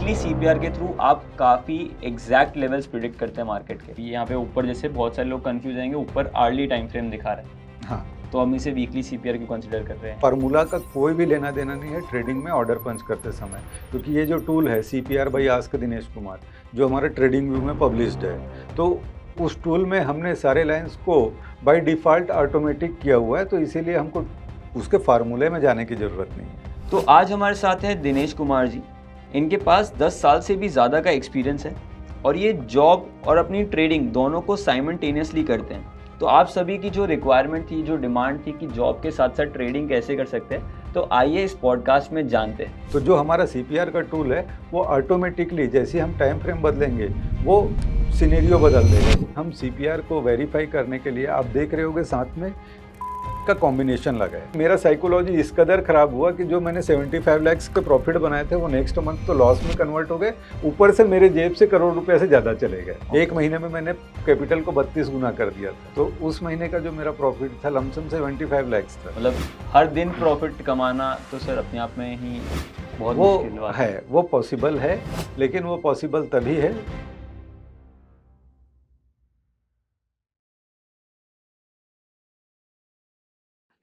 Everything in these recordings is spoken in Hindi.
वीकली सीपीआर के थ्रू आप काफ़ी एग्जैक्ट लेवल्स प्रिडिक्ट करते हैं मार्केट के। यहाँ पे ऊपर जैसे बहुत सारे लोग कंफ्यूज आएंगे, ऊपर आर्ली टाइम फ्रेम दिखा रहा है, हाँ, तो हम इसे वीकली सीपीआर क्यों कंसिडर कर रहे हैं? फार्मूला का कोई भी लेना देना नहीं है ट्रेडिंग में ऑर्डर पंच करते समय, क्योंकि ये जो टूल है CPR by ask Dinesh Kumar जो हमारे ट्रेडिंग व्यू में पब्लिश्ड है, तो उस टूल में हमने सारे लाइंस को बाय डिफ़ॉल्ट ऑटोमेटिक किया हुआ है, तो इसीलिए हमको उसके फार्मूले में जाने की ज़रूरत नहीं है। तो आज हमारे साथ हैं दिनेश कुमार जी। इनके पास 10 साल से भी ज़्यादा का एक्सपीरियंस है और ये जॉब और अपनी ट्रेडिंग दोनों को साइमल्टेनियसली करते हैं। तो आप सभी की जो रिक्वायरमेंट थी, जो डिमांड थी कि जॉब के साथ साथ ट्रेडिंग कैसे कर सकते हैं, तो आइए इस पॉडकास्ट में जानते हैं। तो जो हमारा सीपीआर का टूल है वो ऑटोमेटिकली जैसे हम टाइम फ्रेम बदलेंगे वो सिनेरियो बदल देगा। हम सीपीआर को वेरीफाई करने के लिए आप देख रहे होगे साथ में का कॉम्बिनेशन लगा है। मेरा साइकोलॉजी इस कदर खराब हुआ कि जो मैंने 75 लाख के प्रॉफिट बनाए थे वो नेक्स्ट मंथ तो लॉस में कन्वर्ट हो गए, ऊपर से मेरे जेब से करोड़ रुपए से ज़्यादा चले गए। एक महीने में मैंने कैपिटल को 32 गुना कर दिया था। तो उस महीने का जो मेरा प्रॉफिट था लमसम 75 लाख था। मतलब हर दिन प्रॉफिट कमाना तो सर अपने आप में ही बहुत वो मुश्किल बात है, वो पॉसिबल है, लेकिन वो पॉसिबल तभी है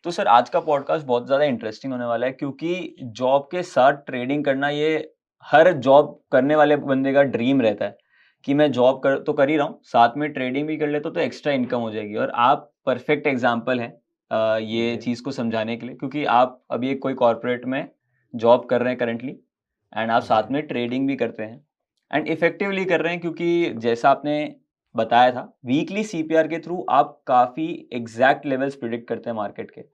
तो सर आज का पॉडकास्ट बहुत ज़्यादा इंटरेस्टिंग होने वाला है, क्योंकि जॉब के साथ ट्रेडिंग करना ये हर जॉब करने वाले बंदे का ड्रीम रहता है कि मैं जॉब कर ही रहा हूँ, साथ में ट्रेडिंग भी कर लेता हूँ तो एक्स्ट्रा इनकम हो जाएगी। और आप परफेक्ट एग्जांपल हैं ये जी। चीज़ को समझाने के लिए, क्योंकि आप अभी एक कोई कॉर्पोरेट में जॉब कर रहे हैं करंटली, एंड आप जी। साथ में ट्रेडिंग भी करते हैं एंड इफेक्टिवली कर रहे हैं, क्योंकि जैसा आपने बताया था वीकली सीपीआर के थ्रू आप काफ़ी एग्जैक्ट लेवल्स प्रिडिक्ट करते हैं मार्केट के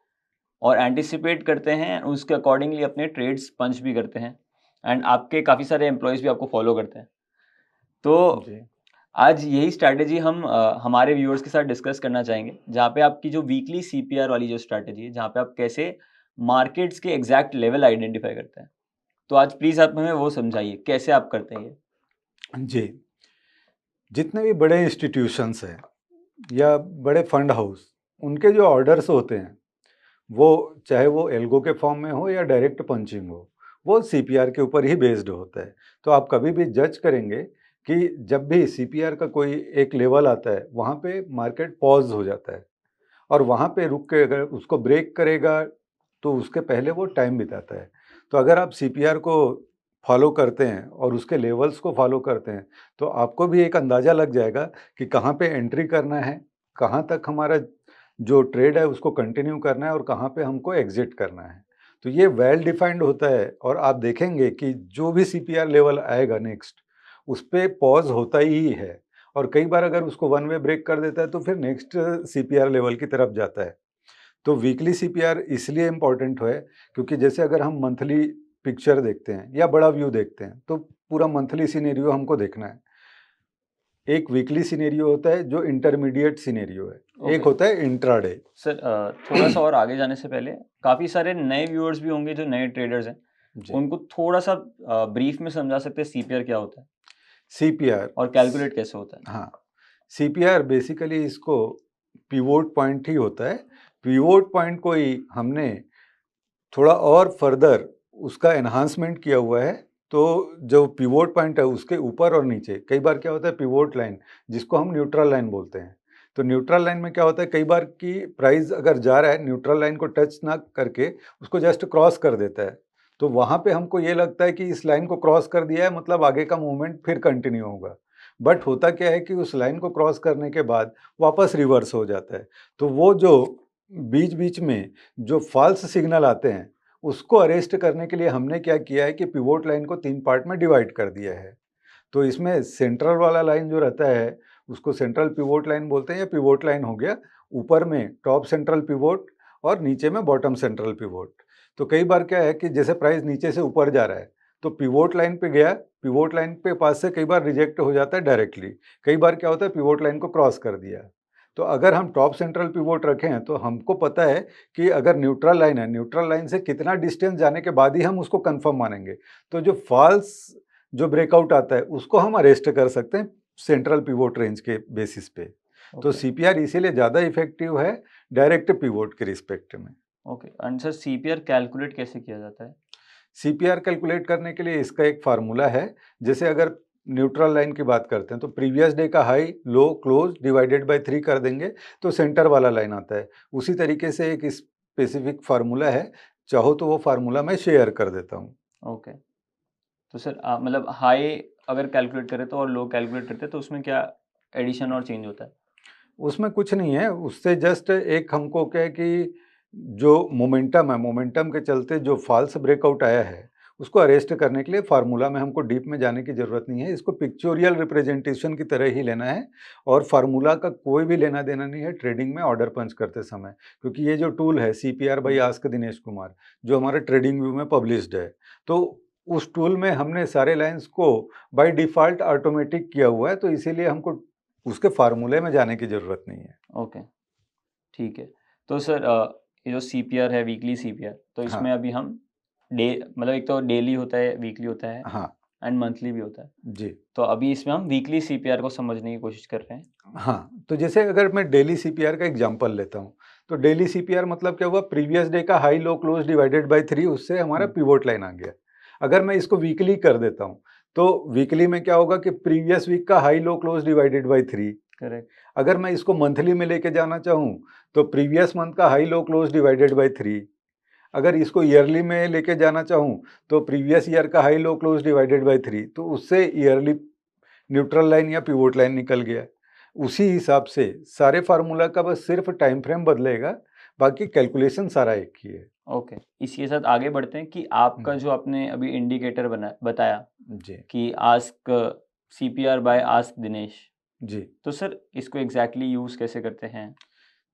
और एंटिसिपेट करते हैं, उसके अकॉर्डिंगली अपने ट्रेड्स पंच भी करते हैं एंड आपके काफ़ी सारे एम्प्लॉयज़ भी आपको फॉलो करते हैं। तो जी। आज यही स्ट्रैटेजी हम हमारे व्यूअर्स के साथ डिस्कस करना चाहेंगे, जहाँ पे आपकी जो वीकली सीपीआर वाली जो स्ट्रैटेजी है, जहाँ पे आप कैसे मार्केट्स के एग्जैक्ट लेवल आइडेंटिफाई करते हैं। तो आज प्लीज़ आप हमें वो समझाइए, कैसे आप करते हैं ये? जी। जितने भी बड़े इंस्टीट्यूशंस हैं या बड़े फंड हाउस, उनके जो ऑर्डर्स होते हैं वो चाहे वो एल्गो के फॉर्म में हो या डायरेक्ट पंचिंग हो, वो सीपीआर के ऊपर ही बेस्ड होता है। तो आप कभी भी जज करेंगे कि जब भी सीपीआर का कोई एक लेवल आता है वहाँ पे मार्केट पॉज हो जाता है और वहाँ पे रुक के अगर उसको ब्रेक करेगा तो उसके पहले वो टाइम बिताता है। तो अगर आप सीपीआर को फॉलो करते हैं और उसके लेवल्स को फॉलो करते हैं तो आपको भी एक अंदाज़ा लग जाएगा कि कहाँ पे एंट्री करना है, कहाँ तक हमारा जो ट्रेड है उसको कंटिन्यू करना है और कहाँ पे हमको एग्जिट करना है। तो ये वेल डिफाइंड होता है और आप देखेंगे कि जो भी सीपीआर लेवल आएगा नेक्स्ट, उस पे पॉज़ होता ही है और कई बार अगर उसको वन वे ब्रेक कर देता है तो फिर नेक्स्ट सीपीआर लेवल की तरफ जाता है। तो वीकली सीपीआर इसलिए इम्पोर्टेंट है क्योंकि जैसे अगर हम मंथली पिक्चर देखते हैं या बड़ा व्यू देखते हैं तो पूरा मंथली सिनेरियो हमको देखना है। एक वीकली सिनेरियो होता है जो इंटरमीडिएट सिनेरियो है, एक ओके होता है इंट्राडे। सर, थोड़ा सा और आगे जाने से पहले काफ़ी सारे नए व्यूअर्स भी होंगे जो नए ट्रेडर्स हैं, जी। उनको थोड़ा सा ब्रीफ में समझा सकते हैं सीपीआर क्या होता है सीपीआर, और कैलकुलेट कैसे होता है? हाँ, सीपीआर बेसिकली इसको पिवोट पॉइंट ही होता है। पिवोट पॉइंट को ही हमने थोड़ा और फर्दर उसका एनहांसमेंट किया हुआ है। तो जो पिवोट पॉइंट है उसके ऊपर और नीचे कई बार क्या होता है पिवोट लाइन जिसको हम न्यूट्रल लाइन बोलते हैं। तो न्यूट्रल लाइन में क्या होता है कई बार की प्राइस अगर जा रहा है न्यूट्रल लाइन को टच ना करके उसको जस्ट क्रॉस कर देता है। तो वहाँ पे हमको ये लगता है कि इस लाइन को क्रॉस कर दिया है मतलब आगे का मूवमेंट फिर कंटिन्यू होगा। बट होता क्या है कि उस लाइन को क्रॉस करने के बाद वापस रिवर्स हो जाता है। तो वो जो बीच-बीच में जो फ़ॉल्स सिग्नल आते हैं उसको अरेस्ट करने के लिए हमने क्या किया है कि पिवोट लाइन को 3 पार्ट में डिवाइड कर दिया है। तो इसमें सेंट्रल वाला लाइन जो रहता है, उसको सेंट्रल पिवोट लाइन बोलते हैं या पिवोट लाइन हो गया। ऊपर में टॉप सेंट्रल पिवोट और नीचे में बॉटम सेंट्रल पिवोट। तो कई बार क्या है कि जैसे प्राइस नीचे से ऊपर जा रहा है, तो पिवोट लाइन पे गया, पिवोट लाइन पे पास से कई बार रिजेक्ट हो जाता है डायरेक्टली। कई बार क्या होता है पिवोट लाइन को क्रॉस कर दिया। तो अगर हम टॉप सेंट्रल पिवोट रखें हैं, तो हमको पता है कि अगर न्यूट्रल लाइन है, न्यूट्रल लाइन से कितना डिस्टेंस जाने के बाद ही हम उसको कन्फर्म मानेंगे। तो जो फ़ॉल्स जो ब्रेकआउट आता है उसको हम अरेस्ट कर सकते हैं सेंट्रल पिवोट रेंज के बेसिस पे। तो ओके सीपीआर इसीलिए ज़्यादा इफेक्टिव है डायरेक्ट पिवोट के रिस्पेक्ट में। Okay and sir CPR calculate कैसे किया जाता है? सीपीआर कैलकुलेट करने के लिए इसका एक फार्मूला है। जैसे अगर न्यूट्रल लाइन की बात करते हैं तो प्रीवियस डे का high low close divided by 3 कर देंगे तो सेंटर वाला लाइन आता है। उसी तरीके से एक स्पेसिफिक फार्मूला है, चाहो तो वो फार्मूला मैं शेयर कर देता हूँ। ओके। तो सर मतलब हाई अगर कैलकुलेट करें तो और लो कैलकुलेट करते हैं तो उसमें क्या एडिशन और चेंज होता है? उसमें कुछ नहीं है, उससे जस्ट एक हमको क्या है कि जो मोमेंटम है, मोमेंटम के चलते जो फॉल्स ब्रेकआउट आया है, उसको अरेस्ट करने के लिए फार्मूला में हमको डीप में जाने की ज़रूरत नहीं है। इसको पिक्चोरियल रिप्रेजेंटेशन की तरह ही लेना है और फार्मूला का कोई भी लेना देना नहीं है ट्रेडिंग में ऑर्डर पंच करते समय। क्योंकि ये जो टूल है CPR by ask Dinesh Kumar, जो हमारे ट्रेडिंग व्यू में पब्लिश्ड है, तो उस टूल में हमने सारे लाइन्स को बाय डिफ़ॉल्ट ऑटोमेटिक किया हुआ है, तो इसीलिए हमको उसके फार्मूले में जाने की ज़रूरत नहीं है। ओके, ठीक है। तो सर ये जो सीपीआर है, वीकली सीपीआर, तो इसमें हाँ, अभी हम डे मतलब एक तो डेली होता है, वीकली होता है हाँ, एंड मंथली भी होता है। जी। तो अभी इसमें हम वीकली सीपीआर को समझने की कोशिश कर रहे हैं। हाँ, तो जैसे अगर मैं डेली सीपीआर का एग्जांपल लेता हूँ, तो डेली सीपीआर मतलब क्या हुआ, प्रीवियस डे का high low close divided by 3, उससे हमारा पिवोट लाइन आ गया। अगर मैं इसको वीकली कर देता हूँ, तो वीकली में क्या होगा कि प्रीवियस वीक का high low close divided by 3। Correct. अगर मैं इसको मंथली में लेके जाना चाहूँ, तो प्रीवियस मंथ का high low close divided by 3। अगर इसको ईयरली में लेके जाना चाहूँ, तो प्रीवियस ईयर का high low close divided by 3, तो उससे ईयरली न्यूट्रल लाइन या पिवोट लाइन निकल गया। उसी हिसाब से सारे फार्मूला का बस सिर्फ टाइम फ्रेम बदलेगा, बाकी कैलकुलेशन सारा एक ही है। ओके, इसी के साथ आगे बढ़ते हैं कि आपका जो आपने अभी इंडिकेटर बताया जी, कि ask CPR by ask Dinesh, ji. तो सर इसको एग्जैक्टली यूज़ कैसे करते हैं?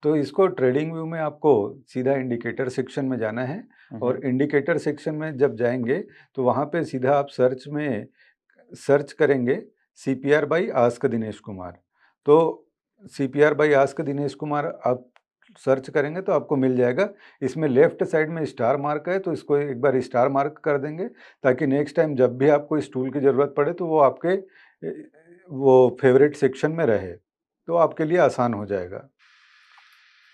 तो इसको ट्रेडिंग व्यू में आपको सीधा इंडिकेटर सेक्शन में जाना है और इंडिकेटर सेक्शन में जब जाएँगे, तो वहाँ पे सीधा आप सर्च में सर्च करेंगे CPR by ask Dinesh Kumar. तो CPR by ask Dinesh Kumar आप सर्च करेंगे तो आपको मिल जाएगा। इसमें लेफ्ट साइड में स्टार मार्क है, तो इसको एक बार स्टार मार्क कर देंगे ताकि नेक्स्ट टाइम जब भी आपको इस टूल की ज़रूरत पड़े तो वो आपके वो फेवरेट सेक्शन में रहे, तो आपके लिए आसान हो जाएगा।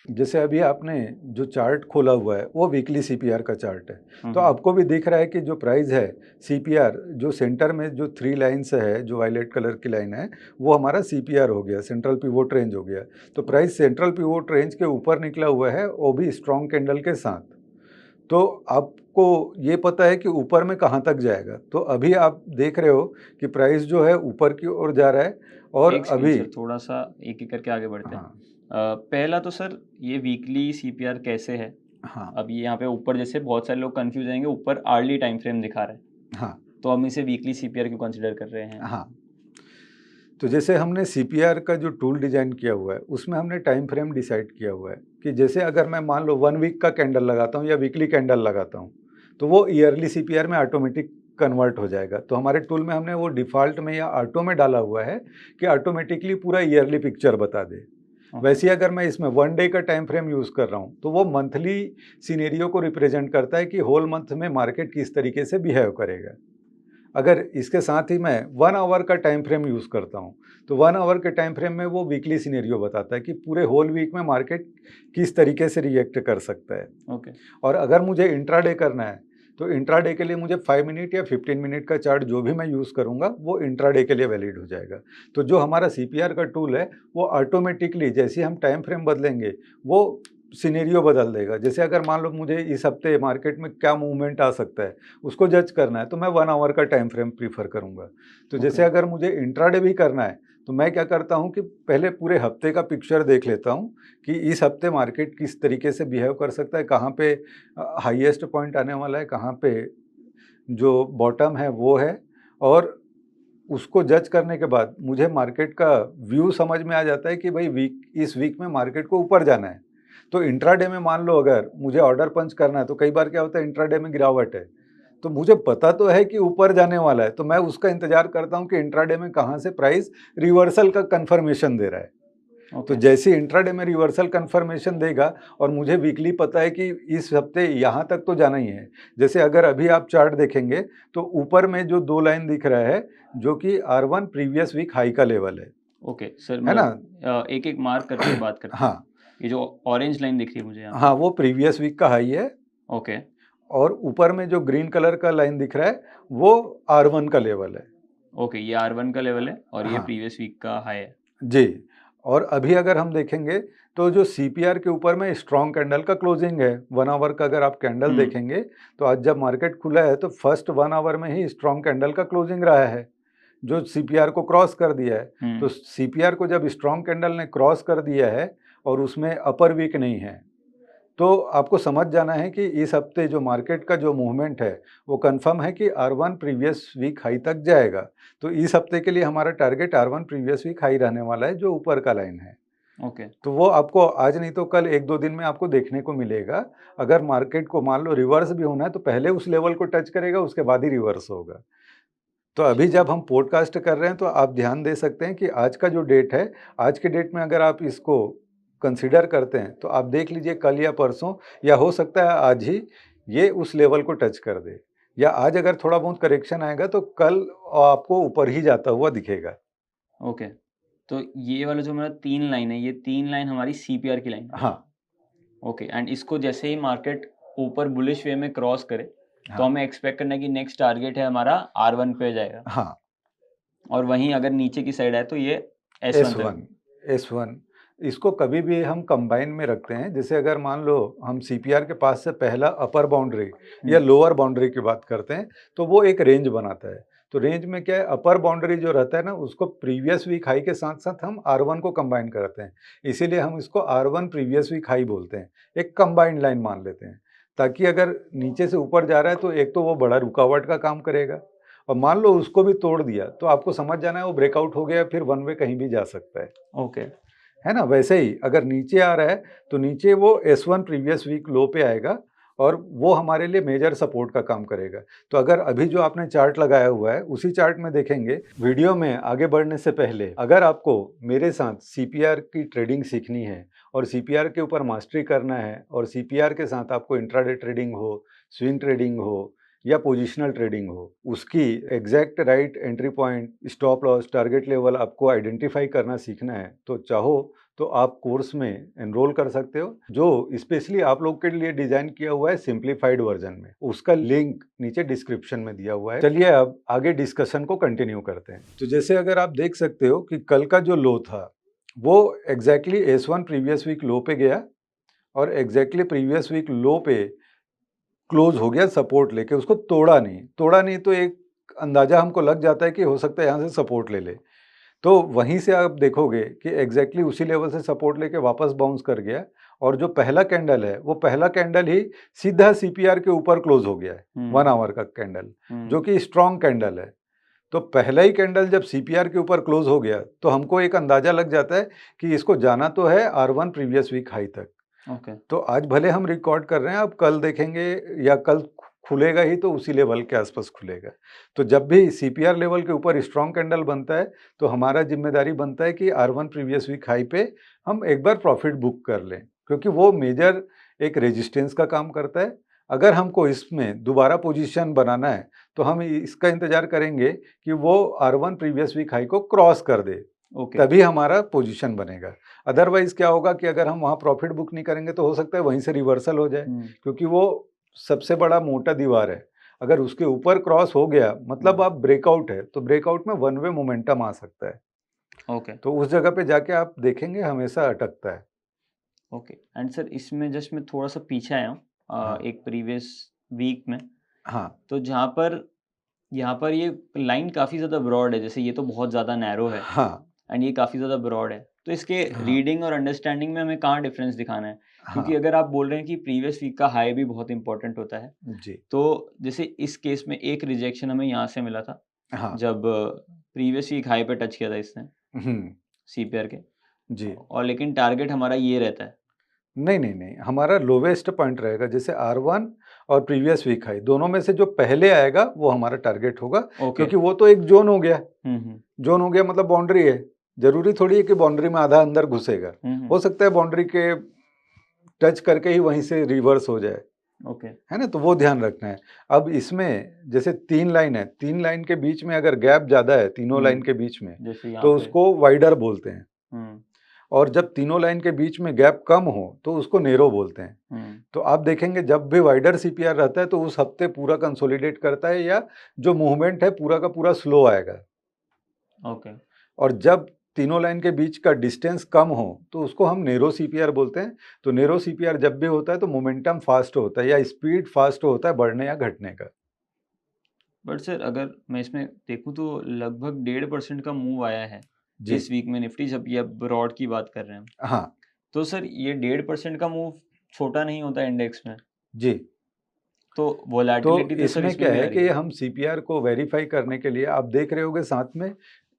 जैसे अभी आपने जो चार्ट खोला हुआ है वो वीकली सीपीआर का चार्ट है, तो आपको भी दिख रहा है कि जो प्राइस है सीपीआर, जो सेंटर में जो 3 लाइन्स है, जो वायलेट कलर की लाइन है, वो हमारा सीपीआर हो गया, सेंट्रल पिवोट रेंज हो गया। तो प्राइस सेंट्रल पिवोट रेंज के ऊपर निकला हुआ है, वो भी स्ट्रॉन्ग कैंडल के साथ। तो आपको ये पता है कि ऊपर में कहाँ तक जाएगा। तो अभी आप देख रहे हो कि प्राइस जो है ऊपर की ओर जा रहा है और एक सेकंड अभी सर, थोड़ा-सा एक-एक करके आगे बढ़ते हैं। हाँ, पहला तो सर ये वीकली सीपीआर कैसे है? हाँ, अभी यहाँ पे ऊपर जैसे बहुत सारे लोग कन्फ्यूज़ रहेंगे, ऊपर आवर्ली टाइम फ्रेम दिखा रहा है, हाँ, तो हम इसे वीकली सीपीआर क्यों कंसीडर कर रहे हैं? हाँ। तो जैसे हमने सीपीआर का जो टूल डिज़ाइन किया हुआ है, उसमें हमने टाइम फ्रेम डिसाइड किया हुआ है कि जैसे अगर मैं मान लो 1 वीक का कैंडल लगाता हूँ या वीकली कैंडल लगाता हूँ, तो वो ईयरली सीपीआर में ऑटोमेटिक कन्वर्ट हो जाएगा। तो हमारे टूल में हमने वो डिफ़ॉल्ट में या ऑटो में डाला हुआ है कि ऑटोमेटिकली पूरा ईयरली पिक्चर बता दे। ओके, वैसे ही अगर मैं इसमें 1 डे का टाइम फ्रेम यूज़ कर रहा हूँ, तो वो मंथली सिनेरियो को रिप्रेजेंट करता है कि होल मंथ में मार्केट किस तरीके से बिहेव करेगा। अगर इसके साथ ही मैं 1 आवर का टाइम फ्रेम यूज़ करता हूँ, तो 1 आवर के टाइम फ्रेम में वो वीकली सिनेरियो बताता है कि पूरे होल वीक में मार्केट किस तरीके से रिएक्ट कर सकता है। ओके, और अगर मुझे इंट्राडे करना है, तो इंट्राडे के लिए मुझे 5 मिनट या 15 मिनट का चार्ट जो भी मैं यूज़ करूँगा, वो इंट्राडे के लिए वैलिड हो जाएगा। तो जो हमारा सीपीआर का टूल है, वो ऑटोमेटिकली जैसे ही हम टाइम फ्रेम बदलेंगे, वो सिनेरियो बदल देगा। जैसे अगर मान लो मुझे इस हफ्ते मार्केट में क्या मूवमेंट आ सकता है, उसको जज करना है, तो मैं 1 आवर का टाइम फ्रेम प्रेफ़र करूँगा। तो जैसे ओके, अगर मुझे इंट्राडे भी करना है, तो मैं क्या करता हूँ कि पहले पूरे हफ्ते का पिक्चर देख लेता हूँ कि इस हफ्ते मार्केट किस तरीके से बिहेव कर सकता है, कहाँ पे हाईएस्ट पॉइंट आने वाला है, कहाँ पे जो बॉटम है वो है, और उसको जज करने के बाद मुझे मार्केट का व्यू समझ में आ जाता है कि भाई इस वीक में मार्केट को ऊपर जाना है। तो इंट्राडे में मान लो अगर मुझे ऑर्डर पंच करना है, तो कई बार क्या होता है इंट्राडे में गिरावट है, तो मुझे पता तो है कि ऊपर जाने वाला है, तो मैं उसका इंतजार करता हूँ कि इंट्राडे में कहाँ से प्राइस रिवर्सल का कंफर्मेशन दे रहा है। तो ओके, जैसे इंट्राडे में रिवर्सल कंफर्मेशन देगा और मुझे वीकली पता है कि इस हफ्ते यहाँ तक तो जाना ही है। जैसे अगर अभी आप चार्ट देखेंगे, तो ऊपर में जो 2 लाइन दिख रहा है, जो कि R1 प्रीवियस वीक हाई का लेवल ओके। सर है ना? मतलब एक-एक मार्क करके बात करते हैं। हाँ, ये जो ऑरेंज लाइन दिख रही है मुझे यहाँ पे। हाँ, वो प्रीवियस वीक का हाई है। ओके, और ऊपर में जो ग्रीन कलर का लाइन दिख रहा है वो R1 का लेवल है। ओके, ये R1 का लेवल है और ये हाँ प्रीवियस वीक का हाई है। जी। और अभी अगर हम देखेंगे तो जो CPR के ऊपर में स्ट्रॉन्ग कैंडल का क्लोजिंग है, 1 आवर का अगर आप कैंडल देखेंगे तो आज जब मार्केट खुला है तो फर्स्ट 1 आवर में ही स्ट्रॉन्ग कैंडल का क्लोजिंग रहा है जो CPR को क्रॉस कर दिया है। तो CPR को जब स्ट्रॉन्ग कैंडल ने क्रॉस कर दिया है और उसमें अपर वीक नहीं है, तो आपको समझ जाना है कि इस हफ्ते जो मार्केट का जो मूवमेंट है वो कंफर्म है कि R1 प्रीवियस वीक हाई तक जाएगा। तो इस हफ्ते के लिए हमारा target R1 previous week high रहने वाला है जो ऊपर का लाइन है। ओके, तो वो आपको आज नहीं तो कल 1-2 दिन में आपको देखने को मिलेगा। अगर मार्केट को मान लो रिवर्स भी होना है तो पहले उस लेवल को टच करेगा, उसके बाद ही रिवर्स होगा। तो अभी जब हम पॉडकास्ट कर रहे हैं तो आप ध्यान दे सकते हैं कि आज का जो डेट है, आज के डेट में अगर आप इसको कंसीडर करते हैं तो आप देख लीजिए कल या परसों या हो सकता है आज ही ये उस लेवल को टच कर दे, या आज अगर थोड़ा बहुत करेक्शन आएगा तो कल आपको ऊपर ही जाता हुआ दिखेगा। ओके। तो ये वाला जो मेरा 3 लाइन है, ये 3 लाइन हमारी CPR की लाइन है। हाँ ओके, एंड इसको जैसे ही मार्केट ऊपर बुलिश वे में क्रॉस करे, तो हाँ हमें एक्सपेक्ट करना है कि नेक्स्ट टारगेट है हमारा R1 पे जाएगा। हाँ और वहीं अगर नीचे की साइड है तो ये S1 तक। S1 इसको कभी भी हम कंबाइन में रखते हैं। जैसे अगर मान लो हम CPR के पास से पहला अपर बाउंड्री या लोअर बाउंड्री की बात करते हैं तो वो एक रेंज बनाता है। तो रेंज में क्या है, अपर बाउंड्री जो रहता है ना उसको प्रीवियस वीक हाई के साथ साथ हम R1 को कंबाइन करते हैं, इसीलिए हम इसको R1 प्रीवियस वीक हाई बोलते हैं। एक कंबाइंड लाइन मान लेते हैं ताकि अगर नीचे से ऊपर जा रहा है तो एक तो वो बड़ा रुकावट का काम करेगा, और मान लो उसको भी तोड़ दिया तो आपको समझ जाना है वो ब्रेकआउट हो गया, फिर वन वे कहीं भी जा सकता है। ओके, है ना। वैसे ही अगर नीचे आ रहा है तो नीचे वो S1 प्रीवियस वीक लो पे आएगा और वो हमारे लिए मेजर सपोर्ट का काम करेगा। तो अगर अभी जो आपने चार्ट लगाया हुआ है उसी चार्ट में देखेंगे, वीडियो में आगे बढ़ने से पहले अगर आपको मेरे साथ CPR की ट्रेडिंग सीखनी है और CPR के ऊपर मास्टरी करना है और CPR के साथ आपको इंट्राडे ट्रेडिंग हो, स्विंग ट्रेडिंग हो या पोजिशनल ट्रेडिंग हो, उसकी exact right entry point, stop loss, target level आपको आइडेंटिफाई करना सीखना है तो चाहो तो आप कोर्स में एनरोल कर सकते हो जो स्पेशली आप लोग के लिए डिजाइन किया हुआ है सिंप्लीफाइड वर्जन में। उसका लिंक नीचे डिस्क्रिप्शन में दिया हुआ है। चलिए अब आगे डिस्कशन को कंटिन्यू करते हैं। तो जैसे अगर आप देख सकते हो कि कल का जो लो था वो exactly S1 previous week low पे गया और एग्जैक्टली प्रीवियस वीक लो पे क्लोज हो गया सपोर्ट लेके, उसको तोड़ा नहीं तो एक अंदाजा हमको लग जाता है कि हो सकता है यहाँ से सपोर्ट ले ले। तो वहीं से आप देखोगे कि एग्जैक्टली उसी लेवल से सपोर्ट लेके वापस बाउंस कर गया और जो पहला कैंडल है वो पहला कैंडल ही सीधा CPR के ऊपर क्लोज हो गया है, 1 आवर का कैंडल जो कि स्ट्रॉन्ग कैंडल है। तो पहला ही कैंडल जब CPR के ऊपर क्लोज हो गया तो हमको एक अंदाजा लग जाता है कि इसको जाना तो है R1 प्रीवियस वीक हाई तक। ओके, तो आज भले हम रिकॉर्ड कर रहे हैं, अब कल देखेंगे या कल खुलेगा ही तो उसी लेवल के आसपास खुलेगा। तो जब भी CPR लेवल के ऊपर स्ट्रॉन्ग कैंडल बनता है तो हमारा जिम्मेदारी बनता है कि R1 प्रीवियस वीक हाई पे हम एक बार प्रॉफिट बुक कर लें, क्योंकि वो मेजर एक रेजिस्टेंस का काम करता है। अगर हमको इसमें दोबारा पोजीशन बनाना है तो हम इसका इंतजार करेंगे कि वो R1 प्रीवियस वीक हाई को क्रॉस कर दे, ओके, तभी हमारा पोजीशन बनेगा। अदरवाइज क्या होगा कि अगर हम वहाँ प्रॉफिट बुक नहीं करेंगे तो हो सकता है वहीं से रिवर्सल हो जाए, क्योंकि वो सबसे बड़ा मोटा दीवार है। अगर उसके ऊपर क्रॉस हो गया मतलब आप ब्रेकआउट है, तो ब्रेकआउट में वन वे मोमेंटम आ सकता है। ओके, तो उस जगह पे जाके आप देखेंगे हमेशा अटकता है। ओके। एंड सर इसमें जस्ट मैं थोड़ा सा पीछे आया हूँ हाँ एक प्रीवियस वीक में। हाँ तो जहाँ पर यहाँ पर ये लाइन काफ़ी ज़्यादा ब्रॉड है, जैसे ये तो बहुत ज़्यादा नैरो है हाँ एंड ये काफ़ी ज़्यादा ब्रॉड है। तो इसके हाँ रीडिंग और अंडरस्टैंडिंग में हमें कहाँ डिफरेंस दिखाना है? क्योंकि हाँ अगर आप बोल रहे हैं कि प्रीवियस वीक का हाई भी बहुत इंपॉर्टेंट होता है, जी तो जैसे इस केस में एक रिजेक्शन हमें यहाँ से मिला था, हाँ जब प्रीवियस वीक हाई पे टच किया था इसने हम्म CPR के, जी और लेकिन टारगेट हमारा ये रहता है। नहीं, हमारा लोवेस्ट पॉइंट रहेगा। जैसे R1 और प्रीवियस वीक हाई दोनों में से जो पहले आएगा वो हमारा टारगेट होगा, ओके। क्योंकि वो तो एक जोन हो गया। हम्म, जोन हो गया मतलब बाउंड्री है। जरूरी थोड़ी है कि बाउंड्री में आधा अंदर घुसेगा, हो सकता है बाउंड्री के टच करके ही वहीं से रिवर्स हो जाए, ओके, है ना। तो वो ध्यान रखना है। अब इसमें जैसे 3 लाइन है, 3 लाइन के बीच में अगर गैप ज्यादा है तीनों लाइन के बीच में जैसे यहाँ तो पे। उसको वाइडर बोलते हैं। और जब तीनों लाइन के बीच में गैप कम हो तो उसको नेरो बोलते हैं। तो आप देखेंगे जब भी वाइडर सीपीआर रहता है तो उस हफ्ते पूरा कंसोलिडेट करता है या जो मूवमेंट है पूरा का पूरा स्लो आएगा। ओके। और जब तीनों लाइन के बीच का डिस्टेंस कम हो तो उसको हम नेरो सीपीआर बोलते हैं। तो नेरो सीपीआर जब भी होता है तो मोमेंटम फास्ट होता है या स्पीड फास्ट होता है बढ़ने या घटने का। बट सर अगर मैं इसमें देखूं तो लगभग 1.5% का मूव आया है जी इस वीक में निफ्टी, जब ये ब्रॉड की बात कर रहे हैं हम। हाँ तो सर ये 1.5% का मूव छोटा नहीं होता इंडेक्स में, जी। तो तो वोलेटिलिटी तो सर इसमें इसमें क्या भी आ है रही कि है। हम सीपीआर को वेरीफाई करने के लिए आप देख रहे होगे साथ में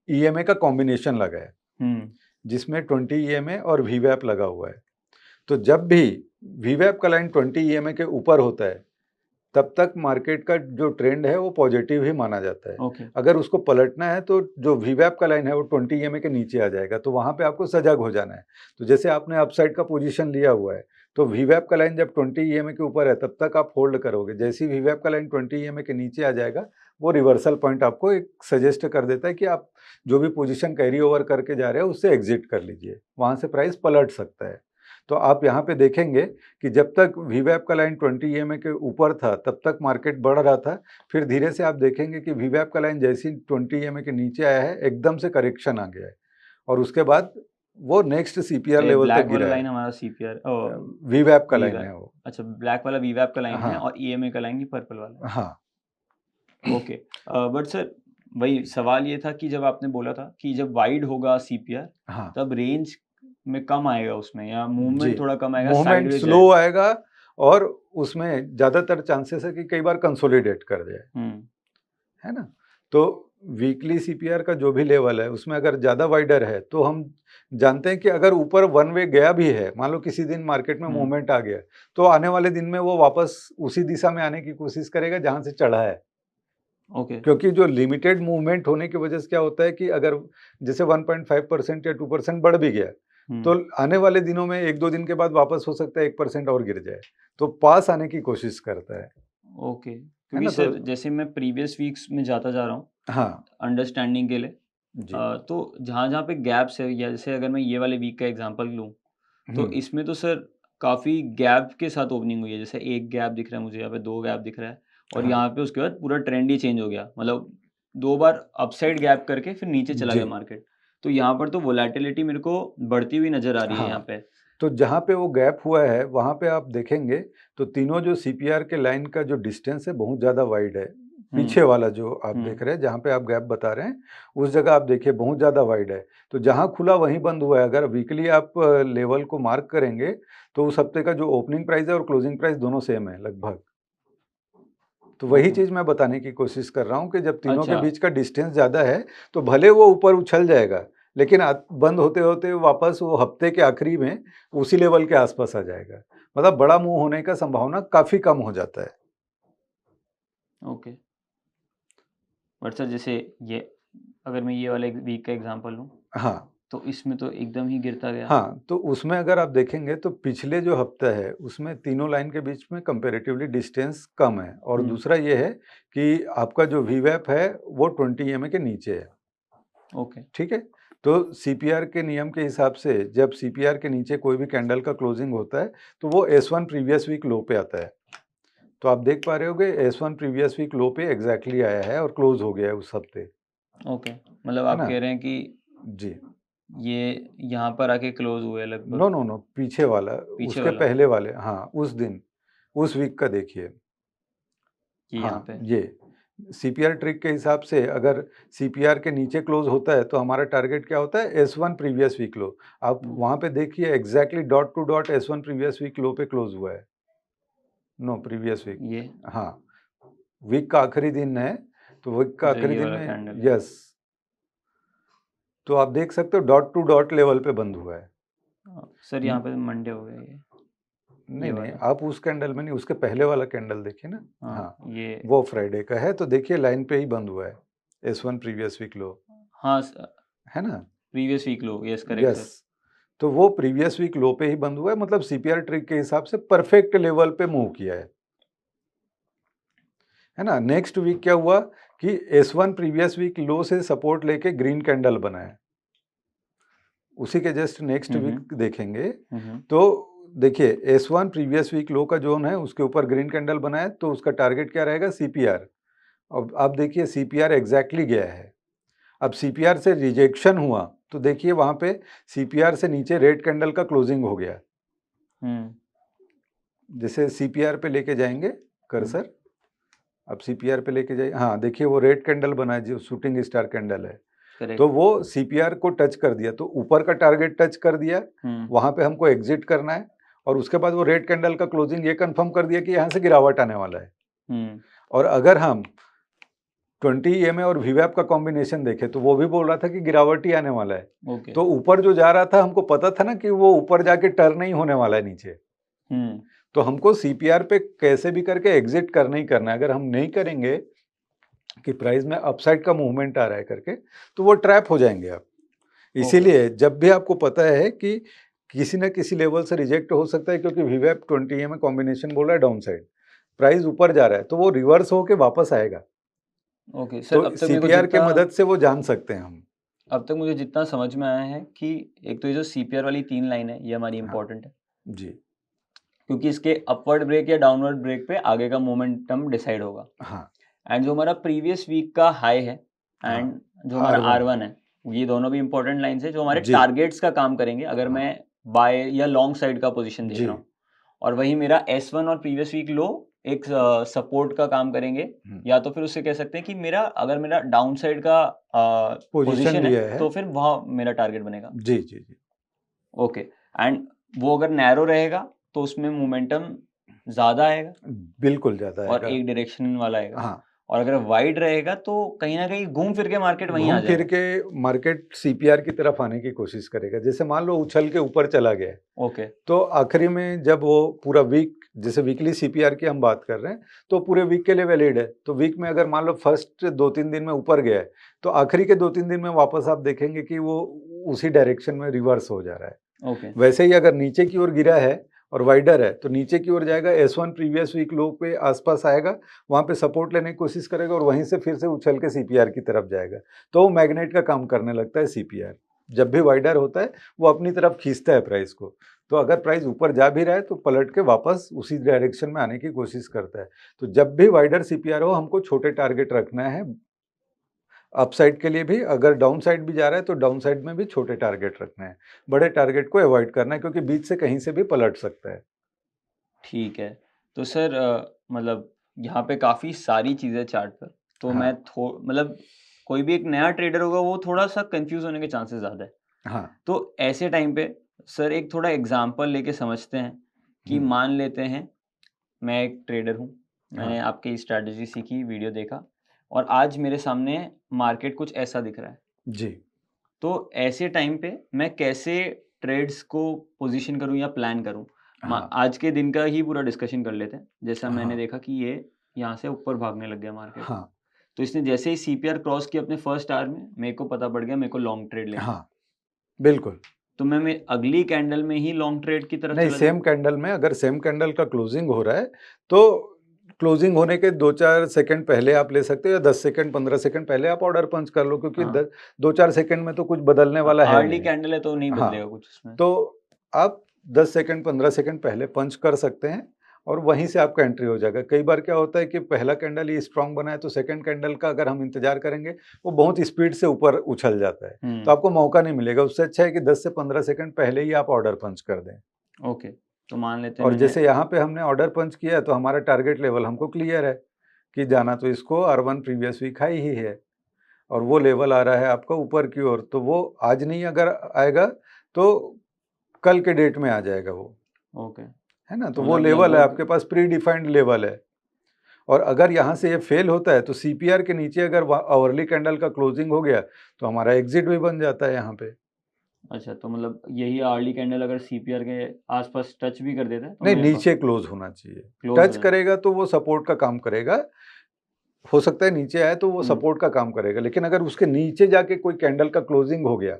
ईएमए का कॉम्बिनेशन लगा है हम्म। जिसमें 20 ईएमए और वीवैप लगा हुआ है। तो जब भी वीवैप का लाइन 20 ईएमए के ऊपर होता है तब तक मार्केट का जो ट्रेंड है वो पॉजिटिव ही माना जाता है। ओके। अगर उसको पलटना है तो जो वीवैप का लाइन है वो 20 ईएमए के नीचे आ जाएगा, तो वहां पे आपको सजग हो जाना है। तो जैसे आपने अपसाइड का पोजीशन लिया हुआ है तो वीवैप का लाइन जब 20 ईएमए के ऊपर है तब तक आप होल्ड करोगे। जैसे ही वीवैप का लाइन 20 ईएमए के नीचे आ जाएगा वो रिवर्सल पॉइंट आपको एक सजेस्ट कर देता है कि आप जो भी पोजीशन कैरी ओवर करके जा रहे हो उससे एग्जिट कर लीजिए, वहां से प्राइस पलट सकता है। तो आप यहाँ पे देखेंगे कि जब तक वीवैप का लाइन 20 ईएमए के ऊपर था तब तक मार्केट बढ़ रहा था। फिर धीरे से आप देखेंगे कि वीवैप का लाइन जैसे ही 20 ईएमए के नीचे आया है एकदम से करेक्शन आ गया है और उसके बाद वो नेक्स्ट सीपीआर लेवल तक ब्लैक वाला गिरा है। लाइन हमारा सीपीआर वीवैप का लाइन है वीवैप। वो। अच्छा, ब्लैक वाला वीवैप का लाइन है हाँ और ईएमए का लाइन ये पर्पल वाला हाँ है। ओके। बट सर वही सवाल ये था कि जब आपने बोला था कि जब वाइड होगा सीपीआर हाँ तब रेंज में कम आएगा उसमें, या जी। मूवमेंट थोड़ा कम आएगा, मूवमेंट साइडवेज स्लो जाएगा। आएगा और उसमें ज़्यादातर चांसेस है कि कई बार कंसोलिडेट कर जाए, है ना। तो वीकली सीपीआर का जो भी लेवल है उसमें अगर ज़्यादा वाइडर है तो हम जानते हैं कि अगर ऊपर वन वे गया भी है, मान लो किसी दिन मार्केट में मूवमेंट आ गया तो आने वाले दिन में वो वापस उसी दिशा में आने की कोशिश करेगा जहां से चढ़ा है। ओके। क्योंकि जो लिमिटेड मूवमेंट होने की वजह से क्या होता है कि अगर जैसे 1.5% या 2% बढ़ भी गया तो आने वाले दिनों में एक दो दिन के बाद वापस हो सकता है 1% और गिर जाए, तो पास आने की कोशिश करता है ओके, है क्योंकि ना। तो सर जैसे मैं प्रीवियस वीक्स में जाता जा रहा हूँ हाँ अंडरस्टैंडिंग के लिए, जी तो जहाँ जहाँ पे गैप्स है, या जैसे अगर मैं ये वाले वीक का एग्जांपल लूँ तो इसमें तो सर काफ़ी गैप के साथ ओपनिंग हुई है। जैसे एक गैप दिख रहा है मुझे, यहाँ पे दो गैप दिख रहा है, और हाँ यहाँ पे उसके बाद पूरा ट्रेंड ही चेंज हो गया। मतलब दो बार अपसाइड गैप करके फिर नीचे चला जी गया मार्केट। तो यहाँ पर तो वोलेटिलिटी मेरे को बढ़ती हुई नज़र आ रही है यहाँ हाँ। पे। तो जहाँ पे वो गैप हुआ है वहाँ पे आप देखेंगे तो तीनों जो सीपीआर के लाइन का जो डिस्टेंस है बहुत ज़्यादा वाइड है। पीछे वाला जो आप देख रहे हैं जहाँ पे आप गैप बता रहे हैं उस जगह आप देखिए बहुत ज़्यादा वाइड है। तो जहाँ खुला वहीं बंद हुआ है। अगर वीकली आप लेवल को मार्क करेंगे तो उस हफ्ते का जो ओपनिंग प्राइस है और क्लोजिंग प्राइस दोनों सेम है लगभग। तो वही ओके। चीज़ मैं बताने की कोशिश कर रहा हूँ कि जब तीनों के अच्छा। बीच का डिस्टेंस ज़्यादा है तो भले वो ऊपर उछल जाएगा लेकिन बंद होते होते वापस वो हफ्ते के आखिरी में उसी लेवल के आसपास आ जाएगा। मतलब बड़ा मूव होने का संभावना काफ़ी कम हो जाता है। ओके। बट सर जैसे ये, अगर मैं ये वाले वीक का एग्जांपल लूँ हाँ तो इसमें तो एकदम ही गिरता गया। हाँ, तो उसमें अगर आप देखेंगे तो पिछले जो हफ्ता है उसमें तीनों लाइन के बीच में कंपैरेटिवली डिस्टेंस कम है और दूसरा ये है कि आपका जो वीवैप है वो 20 ईएमए के नीचे है। ओके। ठीक है। तो सीपीआर के नियम के हिसाब से जब सीपीआर के नीचे कोई भी कैंडल का क्लोजिंग होता है तो वो S1 प्रीवियस वीक लो पे आता है। तो आप देख पा रहे होगे S1 प्रीवियस वीक लो पे एग्जैक्टली आया है और क्लोज हो गया है उस हफ्ते, ओके, मतलब है आप ना। कह रहे हैं कि जी ये यहाँ पर आके क्लोज हुए नो लगभग। नो नो पीछे वाला, पीछे उसके वाला पहले वाले, हाँ उस दिन उस वीक का देखिए। ये यहाँ हाँ पे। ये सीपीआर ट्रिक के हिसाब से अगर सीपीआर के नीचे क्लोज होता है तो हमारा टारगेट क्या होता है S1 प्रीवियस वीक लो। आप वहाँ पे देखिए exactly dot two dot S1 previous week low पे क्लोज हुआ है। नो प्रीवियस वीक, ये हाँ वीक का आखिरी दिन है तो वीक का अच्छा आखिरी ये दिन वाला में कैंडल है। यस। तो आप देख सकते हो डॉट टू डॉट लेवल पे बंद हुआ है। सर यहाँ पे मंडे हो गया ये नहीं नहीं वाला। आप उस कैंडल में नहीं, उसके पहले वाला कैंडल देखिए ना। हाँ हाँ ये। वो फ्राइडे का है तो देखिए लाइन पे ही बंद हुआ है S1 प्रीवियस वीक लो, हाँ, है ना। Previous week low, yes correct yes sir. तो वो प्रीवियस वीक लो पे ही बंद हुआ है, मतलब सीपीआर ट्रिक के हिसाब से परफेक्ट लेवल पे मूव किया है ना। नेक्स्ट वीक क्या हुआ कि S1 प्रीवियस वीक लो से सपोर्ट लेके ग्रीन कैंडल बना है। उसी के जस्ट नेक्स्ट हम्म, वीक देखेंगे हम्म, तो देखिए S1 प्रीवियस वीक लो का जोन है, उसके ऊपर ग्रीन कैंडल बना है, तो उसका टारगेट क्या रहेगा? CPR। अब आप देखिए CPR एग्जैक्टली गया है। अब CPR से रिजेक्शन हुआ तो देखिए वहां पे CPR से नीचे रेड कैंडल का क्लोजिंग हो गया। जैसे CPR पे लेके जाएंगे कर्सर, अब CPR पे लेके जाइए, हाँ देखिए वो रेड कैंडल बना है जो शूटिंग स्टार कैंडल है, करेक्ट। तो वो CPR को टच कर दिया, तो ऊपर का टारगेट टच कर दिया, वहां पे हमको एग्जिट करना है। और उसके बाद वो रेड कैंडल का क्लोजिंग ये कंफर्म कर दिया कि यहाँ से गिरावट आने वाला है। और अगर हम 20 EMA और VWAP का कॉम्बिनेशन देखे तो वो भी बोल रहा था कि गिरावट ही आने वाला है। ओके। तो ऊपर जो जा रहा था हमको पता था ना कि वो ऊपर जाके टर्न नहीं होने वाला है नीचे, तो हमको CPR पे कैसे भी करके एग्जिट करना ही करना है। अगर हम नहीं करेंगे कि प्राइस में अपसाइड का मूवमेंट आ रहा है करके, तो वो ट्रैप हो जाएंगे आप। इसीलिए जब भी आपको पता है कि किसी न किसी लेवल से रिजेक्ट हो सकता है, क्योंकि VWAP 20 EMA कॉम्बिनेशन बोल रहा है डाउन साइड, प्राइस ऊपर जा रहा है, तो वो रिवर्स होके वापस आएगा। ओके सर, तो अब तक मेरे को CPR के जितना मदद से वो जान सकते हैं हम। अब तक मुझे जितना समझ में आया है कि एक तो ये जो CPR वाली 3 लाइन है ये हमारी इंपॉर्टेंट है, जी क्योंकि इसके अपवर्ड ब्रेक या डाउनवर्ड ब्रेक पे आगे का मोमेंटम डिसाइड होगा। हाँ एंड जो हमारा प्रीवियस वीक का हाई है हाँ एंड जो हमारा R1 R1 है, ये दोनों भी इंपॉर्टेंट लाइन्स है जो हमारे जी टारगेट्स का काम करेंगे अगर हाँ मैं बाय या लॉन्ग साइड का पोजीशन देख जी रहा हूँ। और वही मेरा S1 और प्रीवियस वीक लो एक सपोर्ट का काम करेंगे, या तो फिर उससे कह सकते हैं कि मेरा अगर मेरा डाउन साइड का पोजीशन पोजीशन है लिया है तो फिर वहाँ मेरा टारगेट बनेगा। जी जी जी ओके। एंड वो अगर नैरो रहेगा तो उसमें मोमेंटम ज़्यादा आएगा बिल्कुल ज़्यादा और आएगा। एक डायरेक्शन वाला आएगा। हाँ और अगर वाइड रहेगा तो कहीं न कहीं घूम फिर के मार्केट वहीं आ घूम फिर जाएगा। के मार्केट CPR की तरफ आने की कोशिश करेगा। जैसे मान लो उछल के ऊपर चला गया है, ओके। तो आखिरी में जब वो पूरा वीक, जैसे वीकली CPR की हम बात कर रहे हैं, तो पूरे वीक के लिए वैलिड है। तो वीक में अगर मान लो फर्स्ट 2-3 दिन में ऊपर गया है, तो आखिरी के 2-3 दिन में वापस आप देखेंगे कि वो उसी डायरेक्शन में रिवर्स हो जा रहा है। ओके। वैसे ही अगर नीचे की ओर गिरा है और वाइडर है, तो नीचे की ओर जाएगा, S1 प्रीवियस वीक लो पे आसपास आएगा, वहाँ पे सपोर्ट लेने की कोशिश करेगा और वहीं से फिर से उछल के CPR की तरफ जाएगा। तो वो मैग्नेट का काम करने लगता है CPR। जब भी वाइडर होता है वो अपनी तरफ खींचता है प्राइस को। तो अगर प्राइस ऊपर जा भी रहा है तो पलट के वापस उसी डायरेक्शन में आने की कोशिश करता है। तो जब भी वाइडर CPR हो, हमको छोटे टारगेट रखना है अपसाइड के लिए भी। अगर डाउन साइड भी जा रहा है तो डाउन साइड में भी छोटे टारगेट रखना है, बड़े टारगेट को अवॉइड करना है, क्योंकि बीच से कहीं से भी पलट सकता है। ठीक है। तो सर मतलब यहाँ पे काफ़ी सारी चीज़ें चार्ट पर, तो हाँ मैं मतलब कोई भी एक नया ट्रेडर होगा वो थोड़ा-सा कन्फ्यूज़ होने के चांसेस ज़्यादा है। हाँ तो ऐसे टाइम पे सर एक थोड़ा एग्ज़ाम्पल लेके समझते हैं कि मान लेते हैं मैं एक ट्रेडर हूँ, मैंने हाँ आपकी स्ट्रैटेजी सीखी, वीडियो देखा और आज मेरे सामने मार्केट कुछ ऐसा दिख रहा है। जी तो ऐसे टाइम पे मैं कैसे ट्रेड्स को पोजीशन करूँ या प्लान करूँ? हाँ आज के दिन का ही पूरा डिस्कशन कर लेते हैं। जैसा मैंने हाँ देखा कि ये यहाँ से ऊपर भागने लग गया मार्केट। हाँ तो इसने जैसे ही CPR क्रॉस किया अपने फर्स्ट आवर में, मेरे को पता पड़ गया मेरे को लॉन्ग ट्रेड लेना है। हाँ बिल्कुल। तो मैं अगली कैंडल में ही लॉन्ग ट्रेड की तरफ नहीं, चला सेम जाऊँ? कैंडल में, अगर सेम कैंडल का क्लोजिंग हो रहा है तो क्लोजिंग होने के 2-4 सेकंड पहले आप ले सकते हो, या 10 सेकंड 15 सेकंड पहले आप ऑर्डर पंच कर लो, क्योंकि हाँ। 2-4 सेकंड में तो कुछ बदलने वाला है अर्ली नहीं। कैंडल है तो नहीं हाँ, बदलेगा कुछ उसमें। तो आप 10 सेकंड 15 सेकंड पहले पंच कर सकते हैं और वहीं से आपका एंट्री हो जाएगा। कई बार क्या होता है कि पहला कैंडल ही स्ट्रांग बना है, तो सेकंड कैंडल का अगर हम इंतजार करेंगे, वो बहुत स्पीड से ऊपर उछल जाता है, तो आपको मौका नहीं मिलेगा। उससे अच्छा है कि 10 से 15 सेकंड पहले ही आप ऑर्डर पंच कर दें। ओके। तो मान लेते हैं और मैंने जैसे यहाँ पे हमने ऑर्डर पंच किया, तो हमारा टारगेट लेवल हमको क्लियर है कि जाना तो इसको R1 प्रीवियस वीक हाई ही है, और वो लेवल आ रहा है आपका ऊपर की ओर। तो वो आज नहीं अगर आएगा तो कल के डेट में आ जाएगा वो, ओके। है ना। तो वो मतलब लेवल है लगभग आपके पास, प्री डिफाइंड लेवल है। और अगर यहाँ से ये फेल होता है तो CPR के नीचे अगर आवरली कैंडल का क्लोजिंग हो गया तो हमारा एग्जिट भी बन जाता है यहाँ पे। अच्छा, तो मतलब यही अर्ली कैंडल अगर CPR के आसपास टच भी कर देता है तो नहीं, मेरे पास नीचे क्लोज होना चाहिए। क्लोज हो टच जाए। करेगा तो वो सपोर्ट का काम करेगा, हो सकता है नीचे आए तो वो सपोर्ट का काम करेगा, लेकिन अगर उसके नीचे जाके कोई कैंडल का क्लोजिंग हो गया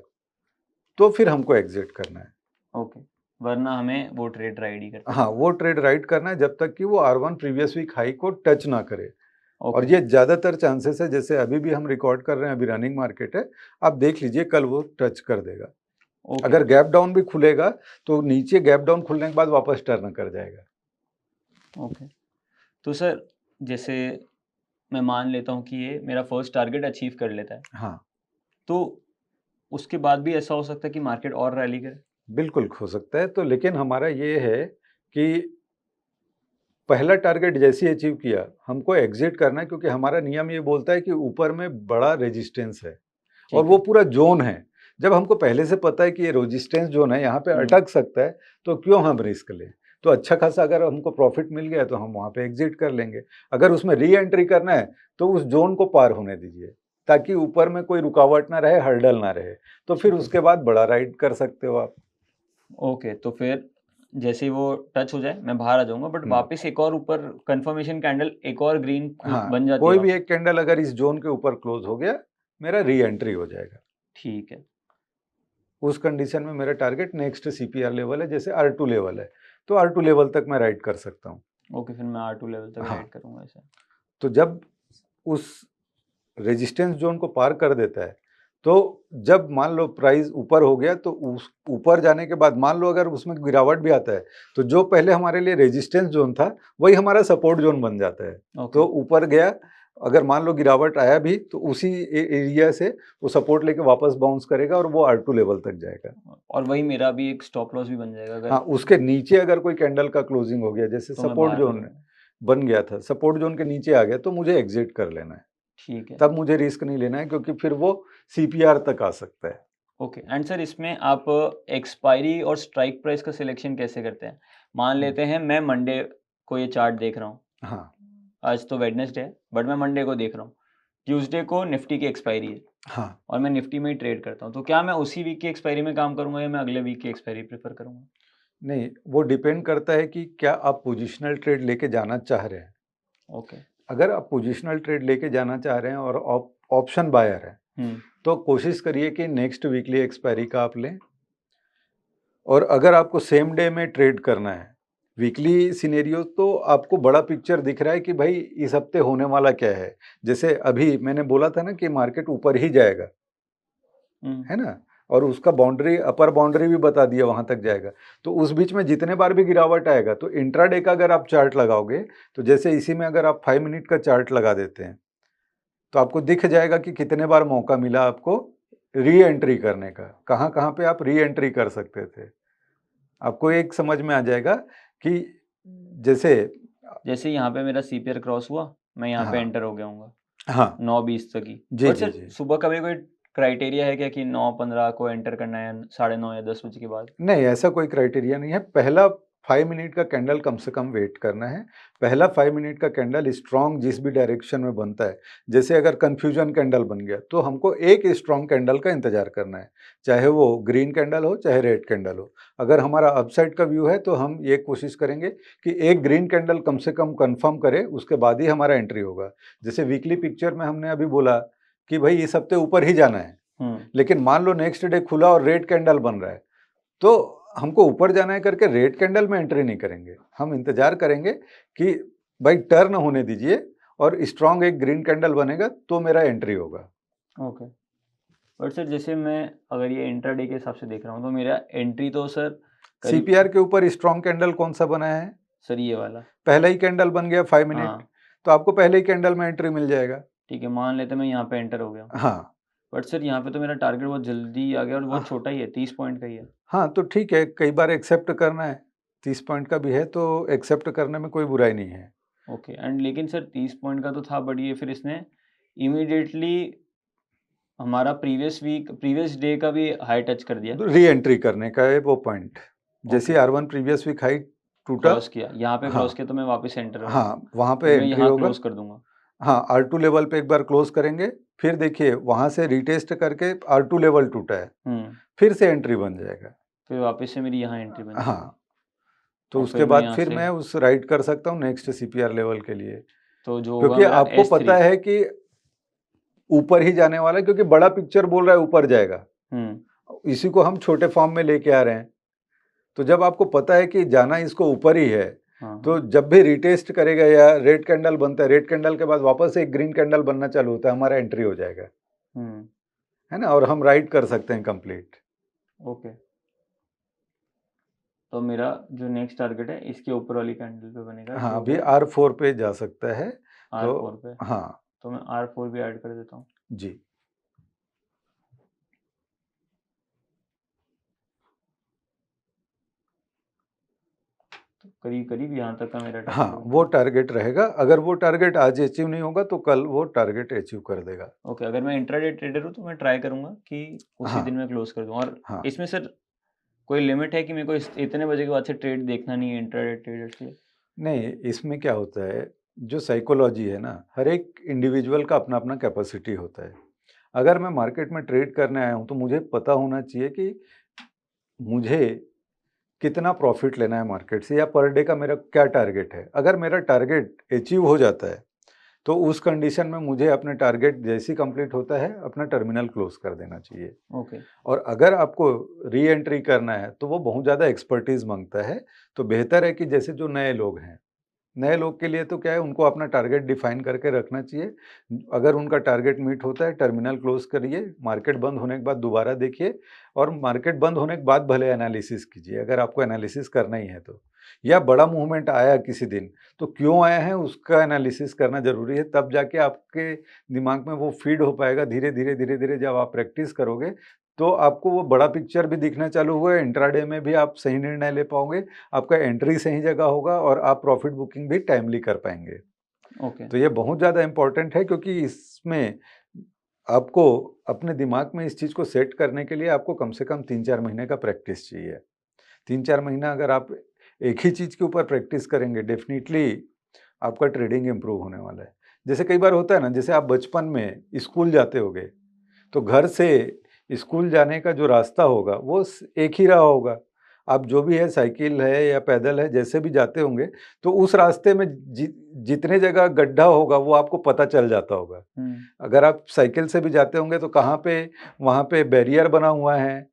तो फिर हमको एग्जिट करना है। ओके, वरना हमें वो ट्रेड राइड ही करते हाँ, रहना। वो ट्रेड राइट करना है जब तक कि वो R1 प्रीवियस वीक हाई को टच ना करे। और ओके। ये ज़्यादातर चांसेस है, जैसे अभी भी हम रिकॉर्ड कर रहे हैं, अभी रनिंग मार्केट है, आप देख लीजिए कल वो टच कर देगा। ओके। अगर गैप डाउन भी खुलेगा तो नीचे गैप डाउन खुलने के बाद वापस टर्न कर जाएगा। ओके। तो सर जैसे मैं मान लेता हूँ कि ये मेरा फर्स्ट टारगेट अचीव कर लेता है, हाँ, तो उसके बाद भी ऐसा हो सकता है कि मार्केट और रैली करे? बिल्कुल हो सकता है। तो लेकिन हमारा ये है कि पहला टारगेट जैसे ही अचीव किया, हमको एग्जिट करना है, क्योंकि हमारा नियम ये बोलता है कि ऊपर में बड़ा रेजिस्टेंस है और ठीक वो है। पूरा जोन है। जब हमको पहले से पता है कि ये रेजिस्टेंस जोन है, यहाँ पे हुँ। अटक सकता है, तो क्यों हम रिस्क लें? तो अच्छा खासा अगर हमको प्रॉफिट मिल गया तो हम वहाँ पे एग्जिट कर लेंगे। अगर उसमें री एंट्री करना है तो उस जोन को पार होने दीजिए, ताकि ऊपर में कोई रुकावट ना रहे, हर्डल ना रहे, तो फिर ठीक है। उसके बाद बड़ा राइड कर सकते हो आप। ओके, तो फिर जैसे ही वो टच हो जाए, मैं बाहर आ जाऊँगा, बट हुँ। वापस एक और ऊपर कन्फर्मेशन कैंडल एक और ग्रीन खुल हाँ, बन जाती है कोई भी वापस? एक कैंडल अगर इस जोन के ऊपर क्लोज हो गया, मेरा री एंट्री हो जाएगा। ठीक है। उस कंडीशन में मेरा टारगेट नेक्स्ट सीपीआर लेवल है, जैसे R2 लेवल है, तो R2 लेवल तक मैं राइड कर सकता हूँ। ओके, फिर मैं R2 लेवल तक हाँ, राइड करूँगा इसे। तो जब उस रेजिस्टेंस जोन को पार कर देता है, तो जब मान लो प्राइस ऊपर हो गया, तो उस ऊपर जाने के बाद मान लो अगर उसमें गिरावट भी आता है, तो जो पहले हमारे लिए रेजिस्टेंस जोन था, वही हमारा सपोर्ट जोन बन जाता है। ओके। तो ऊपर गया, अगर मान लो गिरावट आया भी, तो उसी एरिया से वो सपोर्ट लेके वापस बाउंस करेगा और वो R2 लेवल तक जाएगा। और वही मेरा भी एक स्टॉप लॉस भी बन जाएगा हाँ, अगर उसके नीचे अगर कोई कैंडल का क्लोजिंग हो गया, जैसे तो मैं सपोर्ट बाहर आ जोन जाऊँगा। बन गया था, सपोर्ट जोन के नीचे आ गया, तो मुझे एग्जिट कर लेना है। ठीक है। तब मुझे रिस्क नहीं लेना है, क्योंकि फिर वो सीपीआर तक आ सकता है। ओके, एंड सर इसमें आप एक्सपायरी और स्ट्राइक प्राइस का सिलेक्शन कैसे करते हैं? मान लेते हैं मैं मंडे को ये चार्ट देख रहा हूँ, हाँ, आज तो वेडनेसडे है, बट मैं मंडे को देख रहा हूँ। ट्यूसडे को निफ्टी की एक्सपायरी है हाँ। और मैं निफ्टी में ही ट्रेड करता हूँ, तो क्या मैं उसी वीक की एक्सपायरी में काम करूँगा या मैं अगले वीक की एक्सपायरी प्रेफ़र करूँगा? नहीं, वो डिपेंड करता है कि क्या आप पोजिशनल ट्रेड लेके जाना चाह रहे हैं। ओके। अगर आप पोजिशनल ट्रेड लेके जाना चाह रहे हैं और ऑप्शन बायर हैं, हुँ। तो कोशिश करिए कि नेक्स्ट वीकली एक्सपायरी का आप लें। और अगर आपको सेम डे में ट्रेड करना है, वीकली सिनेरियो, तो आपको बड़ा पिक्चर दिख रहा है कि भाई इस हफ्ते होने वाला क्या है। जैसे अभी मैंने बोला था ना कि मार्केट ऊपर ही जाएगा, हुँ। है ना? और उसका बाउंड्री, अपर बाउंड्री भी बता दिया, वहाँ तक जाएगा। तो उस बीच में जितने बार भी गिरावट आएगा, तो इंट्राडे का अगर आप चार्ट लगाओगे, तो जैसे इसी में अगर आप 5 मिनट का चार्ट लगा देते हैं, तो आपको दिख जाएगा कि कितने बार मौका मिला आपको री एंट्री करने का, कहाँ-कहाँ पे आप री एंट्री कर सकते थे। आपको एक समझ में आ जाएगा कि जैसे जैसे यहाँ पे मेरा सीपीआर क्रॉस हुआ, मैं यहाँ पे हाँ, एंटर हो गया हूँगा, हाँ। 9:20 तक ही। जी, बट जी, सर जी। सुबह का भी कोई क्राइटेरिया है क्या कि 9:15 को एंटर करना है या साढ़े 9 या 10 बजे के बाद? नहीं, ऐसा कोई क्राइटेरिया नहीं है। पहला 5 मिनट का कैंडल कम से कम वेट करना है। पहला 5 मिनट का कैंडल स्ट्रॉन्ग जिस भी डायरेक्शन में बनता है, जैसे अगर कन्फ्यूजन कैंडल बन गया, तो हमको एक स्ट्रॉन्ग कैंडल का इंतज़ार करना है। चाहे वो ग्रीन कैंडल हो, चाहे रेड कैंडल हो। अगर हमारा अपसाइड का व्यू है, तो हम ये कोशिश करेंगे कि एक ग्रीन कैंडल कम से कम कन्फर्म करे, उसके बाद ही हमारा एंट्री होगा। जैसे वीकली पिक्चर में हमने अभी बोला कि भई इस हफ्ते ऊपर ही जाना है, हुँ। लेकिन मान लो नेक्स्ट डे खुला और रेड कैंडल बन रहा है, तो हमको ऊपर जाना है करके रेड कैंडल में एंट्री नहीं करेंगे। हम इंतजार करेंगे कि भाई टर्न होने दीजिए और स्ट्रॉन्ग एक ग्रीन कैंडल बनेगा, तो मेरा एंट्री होगा। ओके। बट सर जैसे मैं अगर ये इंट्राडे के हिसाब से देख रहा हूँ, तो मेरा एंट्री तो सर करीब सीपीआर के ऊपर स्ट्रॉन्ग कैंडल कौन सा बना है? सर ये वाला। पहला ही कैंडल बन गया 5 मिनट, हाँ, तो आपको पहले ही कैंडल में एंट्री मिल जाएगा। ठीक है, मान लेते हैं मैं यहाँ पे एंटर हो गया हूँ। हाँ, बट सर यहाँ पे तो मेरा टारगेट बहुत जल्दी आ गया और बहुत आह, छोटा ही है, 30 पॉइंट का ही है। हाँ, तो ठीक है, कई बार एक्सेप्ट करना है। 30 पॉइंट का भी है तो एक्सेप्ट करने में कोई बुराई नहीं है। ओके, एंड लेकिन सर 30 पॉइंट का तो था, बट ये फिर इसने इमीडिएटली हमारा प्रीवियस डे का भी हाई टच कर दिया, तो री एंट्री करने का है वो पॉइंट। जैसे okay, R1 previous week high टूटा, क्रॉस किया, यहाँ पे क्रॉस हाँ, किया तो मैं वापस एंटर हो गया, हाँ, वहाँ फिर पे मैं एंट्री यहाँ होगा। क्लोज़ कर दूँगा। हाँ, R2 लेवल पे एक बार क्लोज़ करेंगे, फिर देखिए वहाँ से रीटेस्ट करके R2 लेवल टूटा है, हुँ, फिर से एंट्री बन जाएगा। फिर वापस से मेरी यहाँ एंट्री बन जाएगी हाँ, तो और उसके फिर मैं बाद यहाँ फिर से मैं उस राइड कर सकता हूँ नेक्स्ट सीपीआर लेवल के लिए। तो जो होगा क्योंकि मेरा आपको S3। पता है कि ऊपर ही जाने वाला है, क्योंकि बड़ा पिक्चर बोल रहा है ऊपर जाएगा। हुँ, इसी को हम छोटे फॉर्म में लेके आ रहे हैं। तो जब आपको पता है कि जाना इसको ऊपर ही है, हाँ, तो हाँ, जब भी रिटेस्ट करेगा या रेड कैंडल बनता है, रेड कैंडल के बाद वापस से एक ग्रीन कैंडल बनना चालू होता है, हमारा एंट्री हो जाएगा, हुँ, है ना? और हम राइड कर सकते हैं कंप्लीट। ओके, तो मेरा जो नेक्स्ट टारगेट है इसके ऊपर वाली कैंडल पे बनेगा हाँ, जो अभी है R4 पे जा सकता है। तो R4 पे। हाँ, तो मैं R4 भी ऐड कर देता हूँ। जी। तो करीब करीब यहाँ तक का मेरा हाँ, टारगेट वो बनेगा। टारगेट रहेगा। अगर वो टारगेट आज अचीव नहीं होगा तो कल वो टारगेट अचीव कर देगा। ओके, अगर मैं इंट्राडे ट्रेडर हूँ तो मैं ट्राई करूंगा कि उसी हाँ, दिन में क्लोज कर दूँ। और हाँ। इसमें सर कोई लिमिट है कि मेरे को इतने बजे के बाद से ट्रेड देखना नहीं है इंट्राडे ट्रेडर्स के लिए? नहीं, इसमें क्या होता है, जो साइकोलॉजी है ना, हर एक इंडिविजुअल का अपना-अपना कैपेसिटी होता है। अगर मैं मार्केट में ट्रेड करने आया हूँ, तो मुझे पता होना चाहिए कि मुझे कितना प्रॉफ़िट लेना है मार्केट से या पर डे का मेरा क्या टारगेट है। अगर मेरा टारगेट अचीव हो जाता है, तो उस कंडीशन में मुझे अपने टारगेट जैसे ही कंप्लीट होता है, अपना टर्मिनल क्लोज़ कर देना चाहिए। ओके। और अगर आपको री-एंट्री करना है, तो वो बहुत ज़्यादा एक्सपर्टीज़ माँगता है। तो बेहतर है कि जैसे जो नए लोग हैं, नए लोग के लिए तो क्या है, उनको अपना टारगेट डिफाइन करके रखना चाहिए। अगर उनका टारगेट मीट होता है, टर्मिनल क्लोज़ करिए, मार्केट बंद होने के बाद दोबारा देखिए और मार्केट बंद होने के बाद भले एनालिसिस कीजिए, अगर आपको एनालिसिस करना ही है तो। या बड़ा मूवमेंट आया किसी दिन, तो क्यों आया है उसका एनालिसिस करना ज़रूरी है, तब जाके आपके दिमाग में वो फ़ीड हो पाएगा धीरे-धीरे, धीरे-धीरे जब आप प्रैक्टिस करोगे, तो आपको वो बड़ा पिक्चर भी दिखना चालू हुआ है, इंट्राडे में भी आप सही निर्णय ले पाओगे, आपका एंट्री सही जगह होगा और आप प्रॉफिट बुकिंग भी टाइमली कर पाएँगे। ओके। तो ये बहुत ज़्यादा इम्पोर्टेंट है क्योंकि इसमें आपको अपने दिमाग में इस चीज़ को सेट करने के लिए आपको कम से कम 3-4 महीने का प्रैक्टिस चाहिए। 3-4 महीना अगर आप एक ही चीज़ के ऊपर प्रैक्टिस करेंगे, डेफ़िनिटली आपका ट्रेडिंग इम्प्रूव होने वाला है। जैसे कई बार होता है ना, जैसे आप बचपन में स्कूल जाते होगे, तो घर से स्कूल जाने का जो रास्ता होगा वो एक ही रहा होगा। आप जो भी है, साइकिल है या पैदल है, जैसे भी जाते होंगे, तो उस रास्ते में जितने जगह गड्ढा होगा वो आपको पता चल जाता होगा। अगर आप साइकिल से भी जाते होंगे तो कहाँ पे वहाँ पे बैरियर बना हुआ है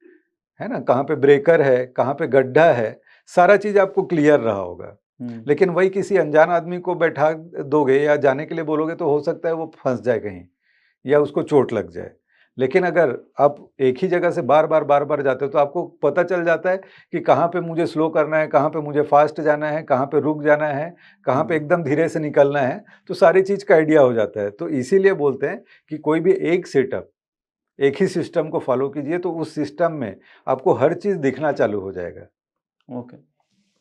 ना? कहाँ पे ब्रेकर है, कहाँ पे गड्ढा है, सारा चीज़ आपको क्लियर रहा होगा। लेकिन वही किसी अनजान आदमी को बैठा दोगे या जाने के लिए बोलोगे तो हो सकता है वो फँस जाए कहीं या उसको चोट लग जाए। लेकिन अगर आप एक ही जगह से बार-बार जाते हो तो आपको पता चल जाता है कि कहाँ पे मुझे स्लो करना है, कहाँ पे मुझे फ़ास्ट जाना है, कहाँ पे रुक जाना है, कहाँ पे एकदम धीरे से निकलना है, तो सारी चीज़ का आइडिया हो जाता है। तो इसीलिए बोलते हैं कि कोई भी एक सेटअप, एक ही सिस्टम को फ़ॉलो कीजिए तो उस सिस्टम में आपको हर चीज़ दिखना चालू हो जाएगा। ओके,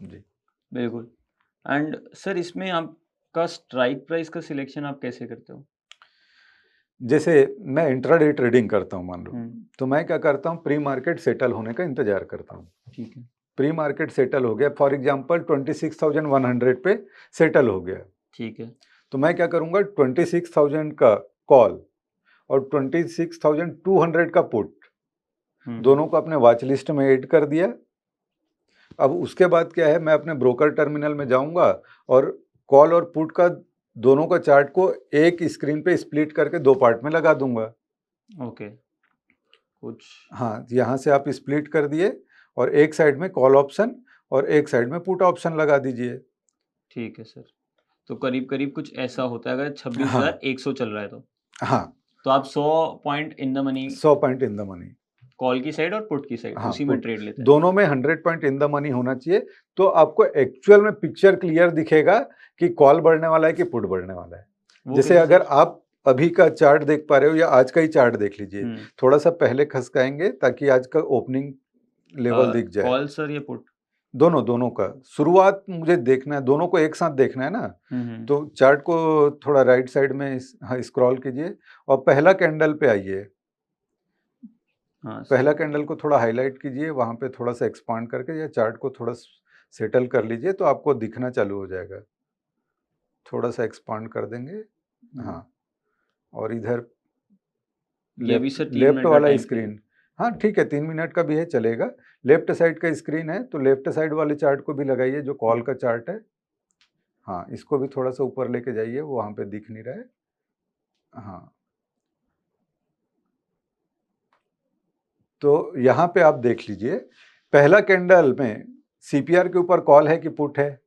जी। बिल्कुल। एंड सर इसमें आपका स्ट्राइक प्राइस का सिलेक्शन आप कैसे करते हो? जैसे मैं इंट्राडे ट्रेडिंग करता हूँ मान लो, हम्म, तो मैं क्या करता हूँ, प्री मार्केट सेटल होने का इंतज़ार करता हूँ। ठीक है। प्री मार्केट सेटल हो गया, फॉर एग्जांपल 26,100 पे सेटल हो गया, ठीक है। तो मैं क्या करूँगा, 26,000 का कॉल और 26,200 का पुट, दोनों को अपने वॉच लिस्ट में ऐड कर दिया। अब उसके बाद क्या है, मैं अपने ब्रोकर टर्मिनल में जाऊँगा और कॉल और पुट का दोनों का चार्ट को एक स्क्रीन पे स्प्लिट करके 2 पार्ट में लगा दूँगा। ओके, कुछ हाँ, यहाँ से आप स्प्लिट कर दिए और एक साइड में कॉल ऑप्शन और एक साइड में पुट ऑप्शन लगा दीजिए। ठीक है सर। तो करीब-करीब कुछ ऐसा होता है अगर हाँ, 26,100 चल रहा है हाँ, तो आप 100 point in the money 100 point in the money. Call की साइड और पुट की साइड हाँ, उसी में पुट ट्रेड लेते हैं। दोनों में 100 पॉइंट इन द मनी होना चाहिए, तो आपको एक्चुअल में पिक्चर क्लियर दिखेगा कि कॉल बढ़ने वाला है कि पुट बढ़ने वाला है। वो जैसे कैसे अगर सर? आप अभी का चार्ट देख पा रहे हो या आज का ही चार्ट देख लीजिए, हुँ। थोड़ा-सा पहले खसकाएँगे ताकि आज का ओपनिंग लेवल दिख जाए। कॉल सर या पुट? दोनों, दोनों का। शुरुआत मुझे देखना है, दोनों को एक साथ देखना है ना, हुँ, हुँ। तो चार्ट को थोड़ा राइट साइड में हाँ, स्क्रॉल कीजिए और पहला कैंडल पे आइए। हाँ पहला सर। कैंडल को थोड़ा हाइलाइट कीजिए, वहाँ पे थोड़ा-सा एक्सपांड करके या चार्ट को थोड़ा सेटल कर लीजिए तो आपको दिखना चालू हो जाएगा। थोड़ा-सा एक्सपांड कर देंगे, हुँ। हाँ, और इधर ये भी लेफ्ट सर 3 लेफ्ट मिनट का वाला टाइम पीरियड। स्क्रीन, हाँ, ठीक है, 3 मिनट का भी है, चलेगा। लेफ्ट साइड का स्क्रीन है, तो लेफ्ट साइड वाले चार्ट को भी लगाइए जो कॉल का चार्ट है। हाँ, इसको भी थोड़ा-सा ऊपर लेके जाइए, वो वहाँ पे दिख नहीं रहा है। हाँ, तो यहाँ पे आप देख लीजिए, पहला कैंडल में सीपीआर के ऊपर कॉल है कि पुट है?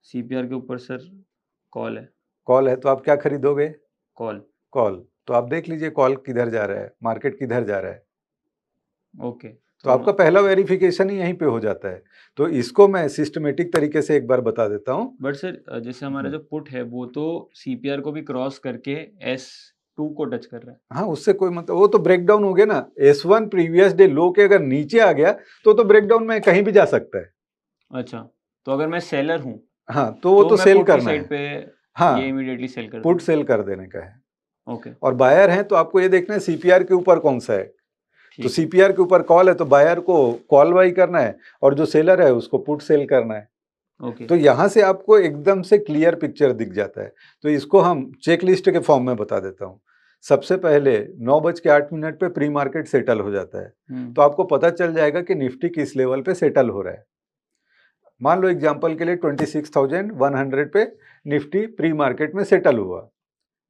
सीपीआर के ऊपर सर कॉल है। कॉल है, तो आप क्या खरीदोगे? कॉल। कॉल। तो आप देख लीजिए कॉल किधर जा रहा है, मार्केट किधर जा रहा है। ओके। तो आपका पहला वेरिफिकेशन ही यहीं पे हो जाता है। तो इसको मैं सिस्टमेटिक तरीके से एक बार बता देता हूँ। बट सर जैसे हमारा जो पुट है वो तो सीपीआर को भी क्रॉस करके S2 को टच कर रहा है। हाँ, उससे कोई मतलब, वो तो ब्रेकडाउन हो गया ना। S1 प्रीवियस डे लो के अगर नीचे आ गया तो ब्रेकडाउन में कहीं भी जा सकता है। अच्छा, तो अगर मैं सेलर हूँ हाँ, तो वो तो तो मैं सेल पुट की करना साइड है। पे ये हाँ, इमीडिएटली सेल कर पुट दूंगा। सेल कर देने का है। ओके, और बायर है तो आपको ये देखना है सीपीआर के ऊपर कौन सा है। तो ठीक है। सीपीआर के ऊपर कॉल है तो बायर को कॉल बाई करना है, और जो सेलर है उसको पुट सेल करना है। ओके, तो यहां से आपको एकदम से क्लियर पिक्चर दिख जाता है। तो इसको हम चेक लिस्ट के फॉर्म में बता देता हूं। सबसे पहले 9:08 पे प्री मार्केट सेटल हो जाता है, तो आपको पता चल जाएगा कि निफ्टी किस लेवल पे सेटल हो रहा है। मान लो एग्जांपल के लिए 26,100 पे निफ्टी प्री मार्केट में सेटल हुआ।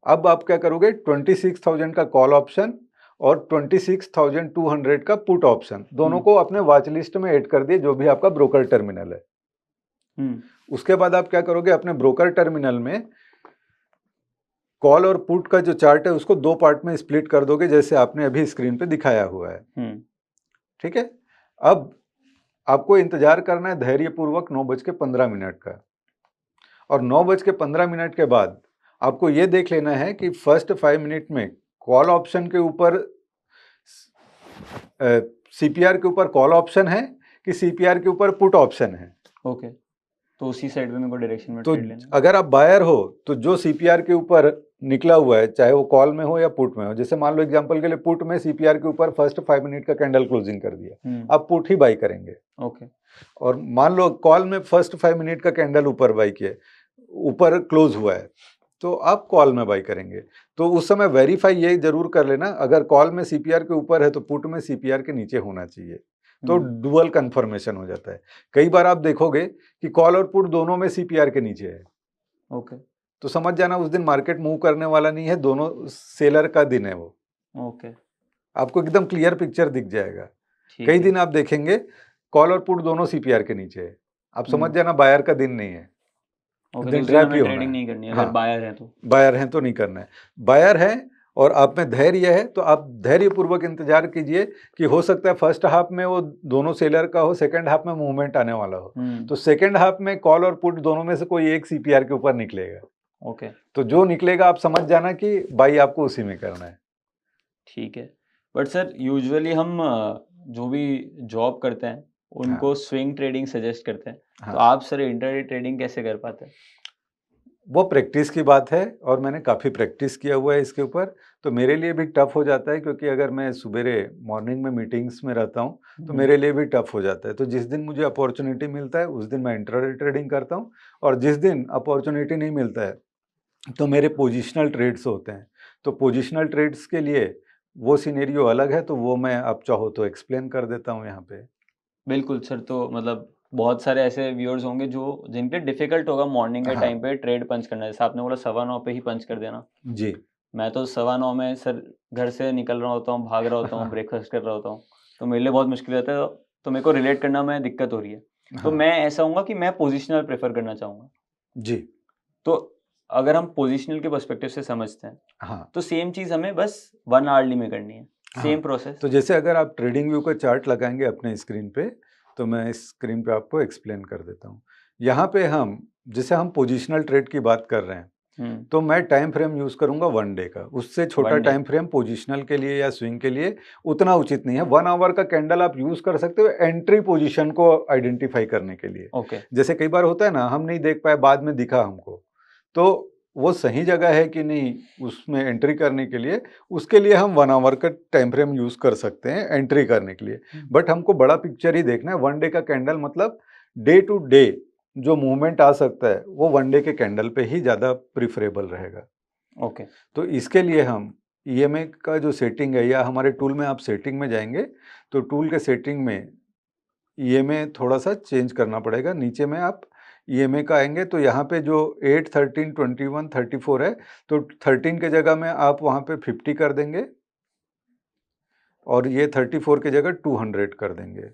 अब आप क्या करोगे, 26,000 का कॉल ऑप्शन और 26,200 का पुट ऑप्शन दोनों को अपने वॉच लिस्ट में ऐड कर दिए, जो भी आपका ब्रोकर टर्मिनल है। उसके बाद आप क्या करोगे, अपने ब्रोकर टर्मिनल में कॉल और पुट का जो चार्ट है उसको दो पार्ट में स्प्लिट कर दोगे, जैसे आपने अभी स्क्रीन पे दिखाया हुआ है। ठीक है। अब आपको इंतजार करना है धैर्यपूर्वक 9:15 का, और 9:15 के बाद आपको ये देख लेना है कि फर्स्ट 5 मिनट में कॉल ऑप्शन के ऊपर सीपीआर के ऊपर कॉल ऑप्शन है कि सीपीआर के ऊपर पुट ऑप्शन है। ओके, तो उसी साइड पे मेरे को डायरेक्शन में तो ट्रेड लेना है। अगर आप बायर हो तो जो सीपीआर के ऊपर निकला हुआ है, चाहे वो कॉल में हो या पुट में हो, जैसे मान लो एग्जांपल के लिए पुट में सीपीआर के ऊपर फर्स्ट 5 मिनट का कैंडल क्लोजिंग कर दिया, आप पुट ही बाई करेंगे। ओके, और मान लो कॉल में फर्स्ट 5 मिनट का कैंडल ऊपर बाई किया, ऊपर क्लोज हुआ है, तो आप कॉल में बाई करेंगे। तो उस समय वेरीफाई ये जरूर कर लेना, अगर कॉल में सीपीआर के ऊपर है तो पुट में सीपीआर के नीचे होना चाहिए, तो डुअल कंफर्मेशन हो जाता है। कई बार आप देखोगे कि कॉल और पुट दोनों में सीपीआर के नीचे है, ओके, तो समझ जाना उस दिन मार्केट मूव करने वाला नहीं है, दोनों सेलर का दिन है वो। ओके, आपको एकदम क्लियर पिक्चर दिख जाएगा। ठीक कई है। दिन आप देखेंगे कॉल और पुट दोनों सीपीआर के नीचे है, आप समझ जाना बायर का दिन नहीं है, ओके, तो दिन उस दिन ट्रैप ही हमें होना ट्रेडिंग है। नहीं करनी है अगर हाँ, बायर है तो। बायर हैं तो नहीं करना है। बायर है और आप में धैर्य है तो आप धैर्यपूर्वक इंतजार कीजिए कि हो सकता है फर्स्ट हाफ में वो दोनों सेलर का हो, सेकंड हाफ में मूवमेंट आने वाला हो, तो सेकंड हाफ में कॉल और पुट दोनों में से कोई एक सीपीआर के ऊपर निकलेगा। ओके, तो जो निकलेगा आप समझ जाना कि बाई आपको उसी में करना है। ठीक है। बट सर यूजुअली हम जो भी जॉब करते हैं उनको स्विंग ट्रेडिंग सजेस्ट करते हैं, तो आप सर इंटरडे ट्रेडिंग कैसे कर पाते हैं? वो प्रैक्टिस की बात है, और मैंने काफ़ी प्रैक्टिस किया हुआ है इसके ऊपर, तो मेरे लिए भी टफ हो जाता है, क्योंकि अगर मैं सुबेरे मॉर्निंग में मीटिंग्स में रहता हूँ तो मेरे लिए भी टफ हो जाता है। तो जिस दिन मुझे अपॉर्चुनिटी मिलता है उस दिन मैं इंट्राडे ट्रेडिंग करता हूँ, और जिस दिन अपॉर्चुनिटी नहीं मिलता है तो मेरे पोजिशनल ट्रेड्स होते हैं। तो पोजिशनल ट्रेड्स के लिए वो सिनेरियो अलग है, तो वो मैं आप चाहो तो एक्सप्लेन कर देता हूँ यहाँ पे। बिल्कुल सर, तो मतलब बहुत सारे ऐसे व्यूअर्स होंगे जो जिनके लिए डिफिकल्ट होगा मॉर्निंग के टाइम पे ट्रेड पंच करना, जैसे आपने बोला 9:15 पे ही पंच कर देना। जी। मैं तो 9:15 में सर घर से निकल रहा होता हूँ, भाग रहा होता हूँ, ब्रेकफास्ट कर रहा होता हूँ, तो मेरे लिए बहुत मुश्किल रहता है, तो मेरे को रिलेट करना में दिक्कत हो रही है। तो मैं ऐसा हूँगा कि मैं पोजिशनल प्रेफर करना चाहूँगा। जी। तो अगर हम पोजिशनल के पर्सपेक्टिव से समझते हैं, हाँ, तो सेम चीज़ हमें बस 1 आवरली में करनी है, सेम प्रोसेस। तो जैसे अगर आप ट्रेडिंग व्यू का चार्ट लगाएंगे अपने स्क्रीन पे, तो मैं इस स्क्रीन पे आपको एक्सप्लेन कर देता हूँ। यहाँ पे जैसे हम पोजिशनल ट्रेड की बात कर रहे हैं, तो मैं टाइम फ्रेम यूज करूंगा 1 डे का। उससे छोटा 1 डे। टाइम फ्रेम पोजिशनल के लिए या स्विंग के लिए उतना उचित नहीं है। 1 आवर का कैंडल आप यूज कर सकते हो एंट्री पोजीशन को आइडेंटिफाई करने के लिए। ओके। जैसे कई बार होता है ना, हम नहीं देख पाए, बाद में दिखा हमको, तो वो सही जगह है कि नहीं उसमें एंट्री करने के लिए, उसके लिए हम 1 आवर का टाइम फ्रेम यूज कर सकते हैं एंट्री करने के लिए। बट हमको बड़ा पिक्चर ही देखना है। 1 डे का कैंडल मतलब डे टू डे जो मूवमेंट आ सकता है वो 1 डे के कैंडल पे ही ज़्यादा प्रिफरेबल रहेगा। ओके। तो इसके लिए हम ईएमए का जो सेटिंग है, या हमारे टूल में आप सेटिंग में जाएंगे तो टूल के सेटिंग में ईएमए थोड़ा सा चेंज करना पड़ेगा। नीचे में आप ईएमए का आएंगे तो यहाँ पे जो 8, 13, 21, 34 है, तो 13 के जगह में आप वहाँ पे 50 कर देंगे, और ये 34 की जगह 200 कर देंगे।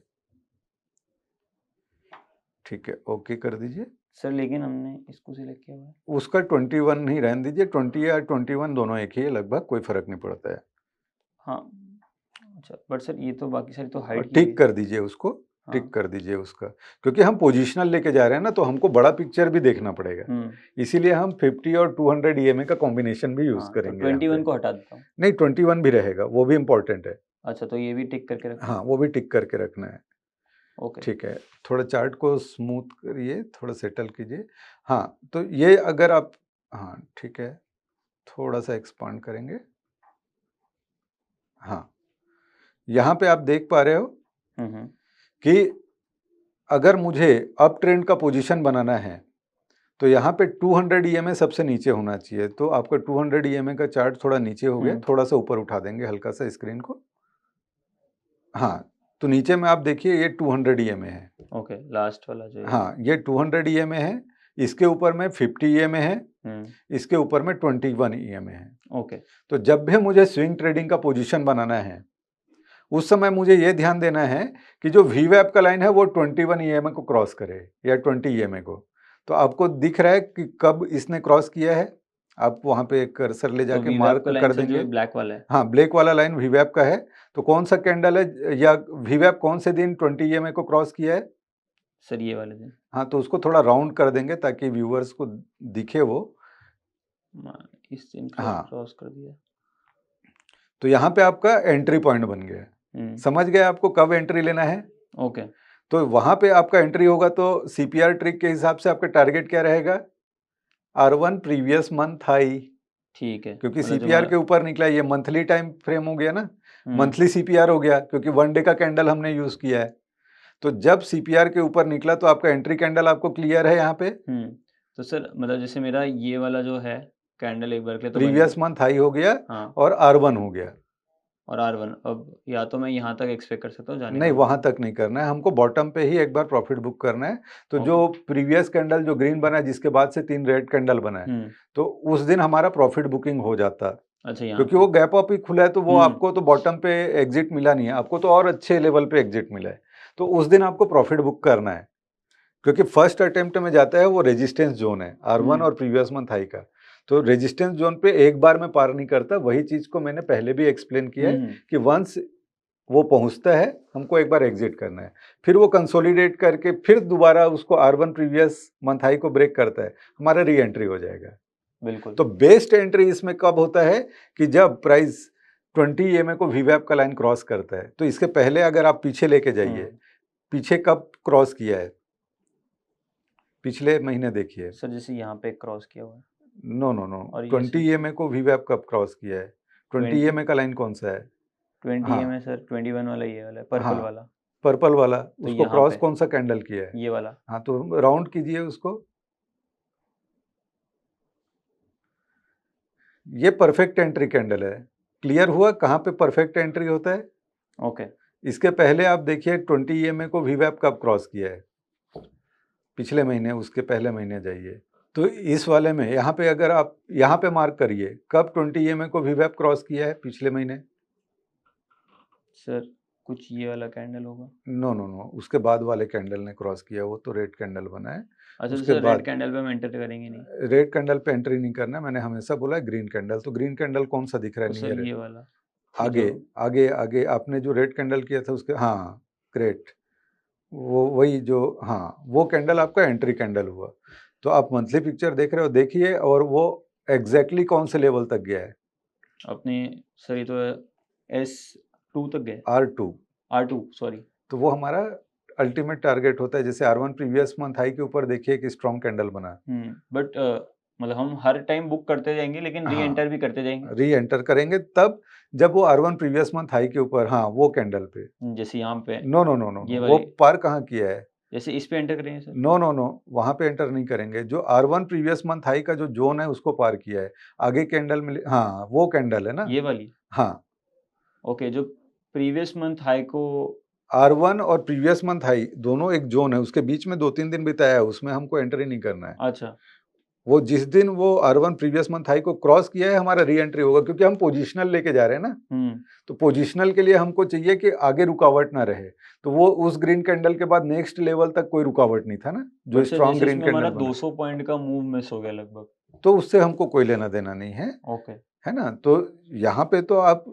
ठीक है, ओके कर दीजिए। सर लेकिन हमने इसको सिलेक्ट किया हुआ है। उसका 21 नहीं रहने दीजिए, 20 या 21 दोनों एक ही है लगभग, कोई फर्क नहीं पड़ता है। हाँ, अच्छा, बट सर ये तो बाकी सारी तो हाइड की टिक हुई है। कर दीजिए उसको, टिक हाँ। कर दीजिए उसका, क्योंकि हम पोजिशनल लेके जा रहे हैं ना, तो हमको बड़ा पिक्चर भी देखना पड़ेगा। इसीलिए हम 50 और 200 EMA का कॉम्बिनेशन भी यूज हाँ, तो करेंगे यहाँ पे। 21 को हटा देता हूँ। नहीं, 21 भी रहेगा, वो भी इम्पोर्टेंट है। अच्छा, तो ये भी टिक करके रखना हाँ, है। वो भी टिक करके रखना है। ओके। ठीक है, थोड़ा चार्ट को स्मूथ करिए, थोड़ा सेटल कीजिए। हाँ, तो ये अगर आप, हाँ ठीक है, थोड़ा सा एक्सपांड करेंगे। हाँ, यहाँ पे आप देख पा रहे हो कि अगर मुझे अप ट्रेंड का पोजीशन बनाना है तो यहाँ पे 200 EMA सबसे नीचे होना चाहिए। तो आपका 200 EMA का चार्ट थोड़ा नीचे हो गया, थोड़ा सा ऊपर उठा देंगे हल्का सा स्क्रीन को। हाँ, तो नीचे में आप देखिए ये 200 EMA है। ओके, लास्ट वाला जो है। हाँ, ये 200 EMA है, इसके ऊपर में 50 EMA है, इसके ऊपर में 21 EMA है। ओके। तो जब भी मुझे स्विंग ट्रेडिंग का पोजीशन बनाना है, उस समय मुझे ये ध्यान देना है कि जो VWAP का लाइन है वो 21 EMA को क्रॉस करे या 20 EMA को। तो आपको दिख रहा है कि कब इसने क्रॉस किया है, आप वहाँ पे कर्सर ले तो जाके VWAP मार्क का लाइन कर सर देंगे। जो ब्लैक वाला है। हाँ, ब्लैक वाला लाइन VWAP का है। तो कौन सा कैंडल है या VWAP कौन से दिन 20 EMA को क्रॉस किया है? सर ये वाले दिन। हाँ, तो उसको थोड़ा राउंड कर देंगे ताकि व्यूअर्स को दिखे वो। इस दिन को हाँ, क्रॉस कर दिया। तो यहाँ पे आपका एंट्री पॉइंट बन गया। समझ गए आपको कब एंट्री लेना है? ओके। तो वहां पे आपका एंट्री होगा तो CPR ट्रिक के हिसाब से आपका टारगेट क्या रहेगा? R1 previous month high. ठीक है, क्योंकि मतलब जो CPR के ऊपर निकला, ये मंथली टाइम फ्रेम हो गया ना, हम्म, मंथली CPR हो गया क्योंकि 1 डे का कैंडल हमने यूज किया है। तो जब CPR के ऊपर निकला तो आपका एंट्री कैंडल आपको क्लियर है यहाँ पे। तो सर मतलब जैसे मेरा ये वाला जो है कैंडल एक बार के लिए तो बन प्रीवियस गया। मंथ हाई हो गया हाँ, और R1 हो गया। और R1 अब या तो मैं यहाँ तक एक्सपेक्ट कर सकता हूँ जाने नहीं, का। वहां तक नहीं करना है, हमको बॉटम पे ही एक बार प्रॉफिट बुक करना है। तो ओके। जो प्रीवियस कैंडल जो ग्रीन बना है, जिसके बाद से 3 रेड कैंडल बना है, तो उस दिन हमारा प्रॉफिट बुकिंग हो जाता। अच्छा, यहाँ क्योंकि वो गैप अप ही खुला है, तो वो हम्म, आपको तो बॉटम पे एग्जिट मिला नहीं है, आपको तो और अच्छे लेवल पे एग्जिट मिला है। तो उस दिन आपको प्रॉफिट बुक करना है, क्योंकि फर्स्ट अटेम्प्ट में जाता है वो रेजिस्टेंस जोन है R1 और प्रीवियस मंथ हाई का। तो रेजिस्टेंस जोन पे एक बार में पार नहीं करता। वही चीज को मैंने पहले भी एक्सप्लेन किया है कि वंस वो पहुंचता है, हमको एक बार एग्जिट करना है, फिर वो कंसोलिडेट करके फिर दोबारा उसको R1 प्रीवियस मंथ हाई को ब्रेक करता है, हमारा री एंट्री हो जाएगा। बिल्कुल। तो बेस्ट एंट्री इसमें कब होता है कि जब प्राइस 20 EMA को VWAP का लाइन क्रॉस करता है। तो इसके पहले अगर आप पीछे लेके जाइए, पीछे कब क्रॉस किया है, पिछले महीने देखिए। सर जैसे यहाँ पे क्रॉस किया हुआ है। नो नो नो, 20 EMA को VWAP कब क्रॉस किया है? 20 EMA का लाइन कौन सा है? 20 हाँ, EMA सर 21 वाला, ये वाला है पर्पल हाँ, वाला। पर्पल वाला, तो उसको यहाँ क्रॉस पे कौन सा कैंडल किया है? ये वाला। हाँ, तो राउंड कीजिए उसको। ये परफेक्ट एंट्री कैंडल है। क्लियर हुआ कहाँ पे परफेक्ट एंट्री होता है? ओके। इसके पहले आप देखिए 20 EMA को VWAP कब क्रॉस किया है, पिछले महीने, उसके पहले महीने जाइए। तो इस वाले में यहाँ पे अगर आप यहाँ पे मार्क करिए कब 20 EMA को VWAP क्रॉस किया है पिछले महीने। सर कुछ ये वाला कैंडल होगा। नो नो नो, उसके बाद वाले कैंडल ने क्रॉस किया, वो तो रेड कैंडल बना है। अच्छा, तो उसके सर बाद रेड कैंडल पे हम एंटर करेंगे नहीं। रेड कैंडल पे एंट्री नहीं करना, मैंने हमेशा बोला है ग्रीन कैंडल। तो ग्रीन कैंडल कौन सा दिख रहा तो है? सर नियर ये है वाला आगे, जो आगे आगे आपने जो रेड कैंडल किया था उसके, हाँ ग्रेट, वो वही जो, हाँ वो कैंडल आपका एंट्री कैंडल हुआ। तो आप मंथली पिक्चर देख रहे हो, देखिए, और वो एग्जैक्टली कौन से लेवल तक गया है? अपने सर ये तो S2 तक गए। R2। R2 sorry. तो वो हमारा अल्टीमेट टारगेट होता है। जैसे R1 प्रीवियस मंथ हाई के ऊपर देखिए कि स्ट्रॉन्ग कैंडल बना। बट मतलब हम हर टाइम बुक करते जाएंगे लेकिन री एंटर भी करते जाएंगे। री एंटर करेंगे तब जब वो R1 प्रीवियस मंथ हाई के ऊपर, हाँ वो कैंडल पे। जैसे यहाँ पे नो नो नो नो ये नो, वो वाली, पार कहाँ किया है? जैसे इस पे एंटर करेंगे सर। नो नो नो, वहां पे एंटर नहीं करेंगे। जो R1 प्रीवियस मंथ हाई का जो जोन है उसको पार किया है। आगे कैंडल में, हाँ वो कैंडल है ना, ये वाली। हाँ। ओके, जो प्रीवियस मंथ हाई को R1 और प्रीवियस मंथ हाई दोनों एक जोन है, उसके बीच में 2-3 दिन बिताया है, उसमें हमको एंट्री नहीं करना है। अच्छा, वो जिस दिन वो R1 प्रीवियस मंथ हाई को क्रॉस किया है, हमारा री एंट्री होगा, क्योंकि हम पोजिशनल लेके जा रहे हैं ना। तो पोजिशनल के लिए हमको चाहिए कि आगे रुकावट ना रहे। तो वो उस ग्रीन कैंडल के बाद नेक्स्ट लेवल तक कोई रुकावट नहीं था ना, जो स्ट्रॉन्ग ग्रीन कैंडल बना। 200 पॉइंट का मूव मिस हो गया लगभग। तो उससे हमको कोई लेना देना नहीं है, ओके। है ना। तो यहाँ पे तो आप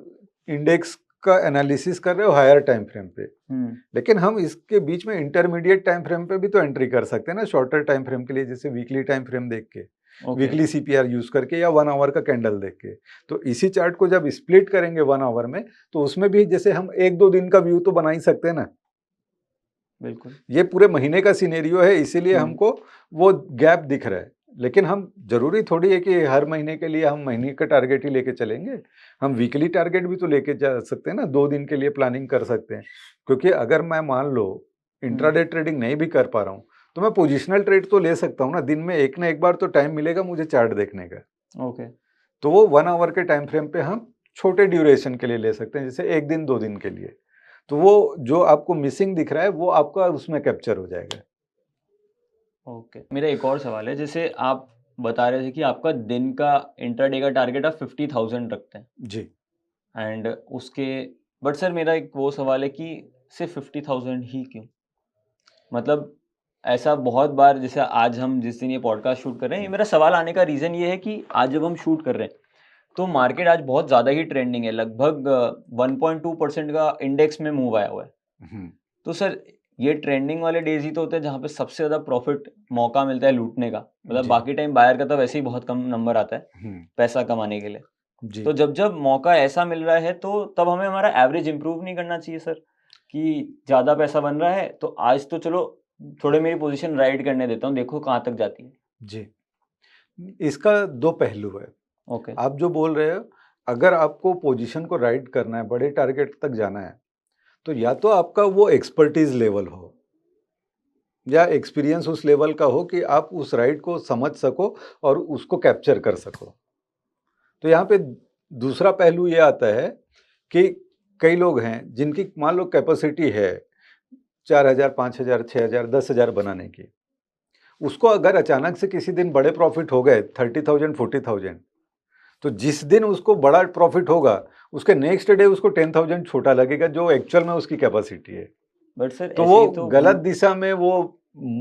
इंडेक्स का एनालिसिस कर रहे हो हायर टाइम फ्रेम पे, हम्म, लेकिन हम इसके बीच में इंटरमीडिएट टाइम फ्रेम पे भी तो एंट्री कर सकते हैं ना, शॉर्टर टाइम फ्रेम के लिए, जैसे वीकली टाइम फ्रेम देख के, ओके, वीकली सीपीआर यूज करके या 1 आवर का कैंडल देख के। तो इसी चार्ट को जब स्प्लिट करेंगे 1 आवर में, तो उसमें भी जैसे हम 1-2 दिन का व्यू तो बना ही सकते हैं ना। बिल्कुल, ये पूरे महीने का सिनेरियो है, इसीलिए हम्म, हमको वो गैप दिख रहा है। लेकिन हम जरूरी थोड़ी है कि हर महीने के लिए हम महीने का टारगेट ही लेके चलेंगे, हम वीकली टारगेट भी तो लेके जा सकते हैं ना, 2 दिन के लिए प्लानिंग कर सकते हैं। क्योंकि अगर मैं मान लो इंट्राडे ट्रेडिंग नहीं भी कर पा रहा हूँ, तो मैं पोजिशनल ट्रेड तो ले सकता हूँ ना, दिन में एक ना एक बार तो टाइम मिलेगा मुझे चार्ट देखने का। ओके, तो वो 1 आवर के टाइम फ्रेम पे हम छोटे ड्यूरेशन के लिए ले सकते हैं, जैसे 1 दिन 2 दिन के लिए। तो वो जो आपको मिसिंग दिख रहा है वो आपका उसमें कैप्चर हो जाएगा। ओके। मेरा एक और सवाल है, जैसे आप बता रहे थे कि आपका दिन का इंट्राडे का टारगेट आप 50,000 रखते हैं जी। एंड उसके, बट सर मेरा एक वो सवाल है कि सिर्फ 50,000 ही क्यों? मतलब ऐसा बहुत बार, जैसे आज हम जिस दिन ये पॉडकास्ट शूट कर रहे हैं, ये मेरा सवाल आने का रीज़न ये है कि आज जब हम शूट कर रहे हैं तो मार्केट आज बहुत ज़्यादा ही ट्रेंडिंग है, लगभग 1.2% का इंडेक्स में मूव आया हुआ है। हम्म, तो सर ये ट्रेंडिंग वाले डेज ही तो होते हैं जहाँ पे सबसे ज़्यादा प्रॉफिट मौका मिलता है लूटने का, मतलब जी। बाकी टाइम बायर का तो वैसे ही बहुत कम नंबर आता है हम्म, पैसा कमाने के लिए। जी। तो जब जब मौका ऐसा मिल रहा है तो तब हमें हमारा एवरेज इंप्रूव नहीं करना चाहिए सर, कि ज़्यादा पैसा बन रहा है तो आज तो चलो थोड़े मेरी पोजीशन राइड करने देता हूँ, देखो कहाँ तक जाती है। जी, इसका 2 पहलू है। ओके, आप जो बोल रहे हो, अगर आपको पोजीशन को राइड करना है, बड़े टारगेट तक जाना है, तो या तो आपका वो एक्सपर्टीज लेवल हो या एक्सपीरियंस उस लेवल का हो कि आप उस राइड को समझ सको और उसको कैप्चर कर सको। तो यहाँ पे दूसरा पहलू ये आता है कि कई लोग हैं जिनकी मान लो कैपेसिटी है 4,000, 5,000, 6,000, 10,000 बनाने की, उसको अगर अचानक से किसी दिन बड़े प्रॉफिट हो गए 30,000, 40,000, तो जिस दिन उसको बड़ा प्रॉफिट होगा उसके नेक्स्ट डे उसको 10,000 छोटा लगेगा, जो एक्चुअल में उसकी कैपेसिटी है। बट सर तो ऐसे वो ही तो गलत दिशा में वो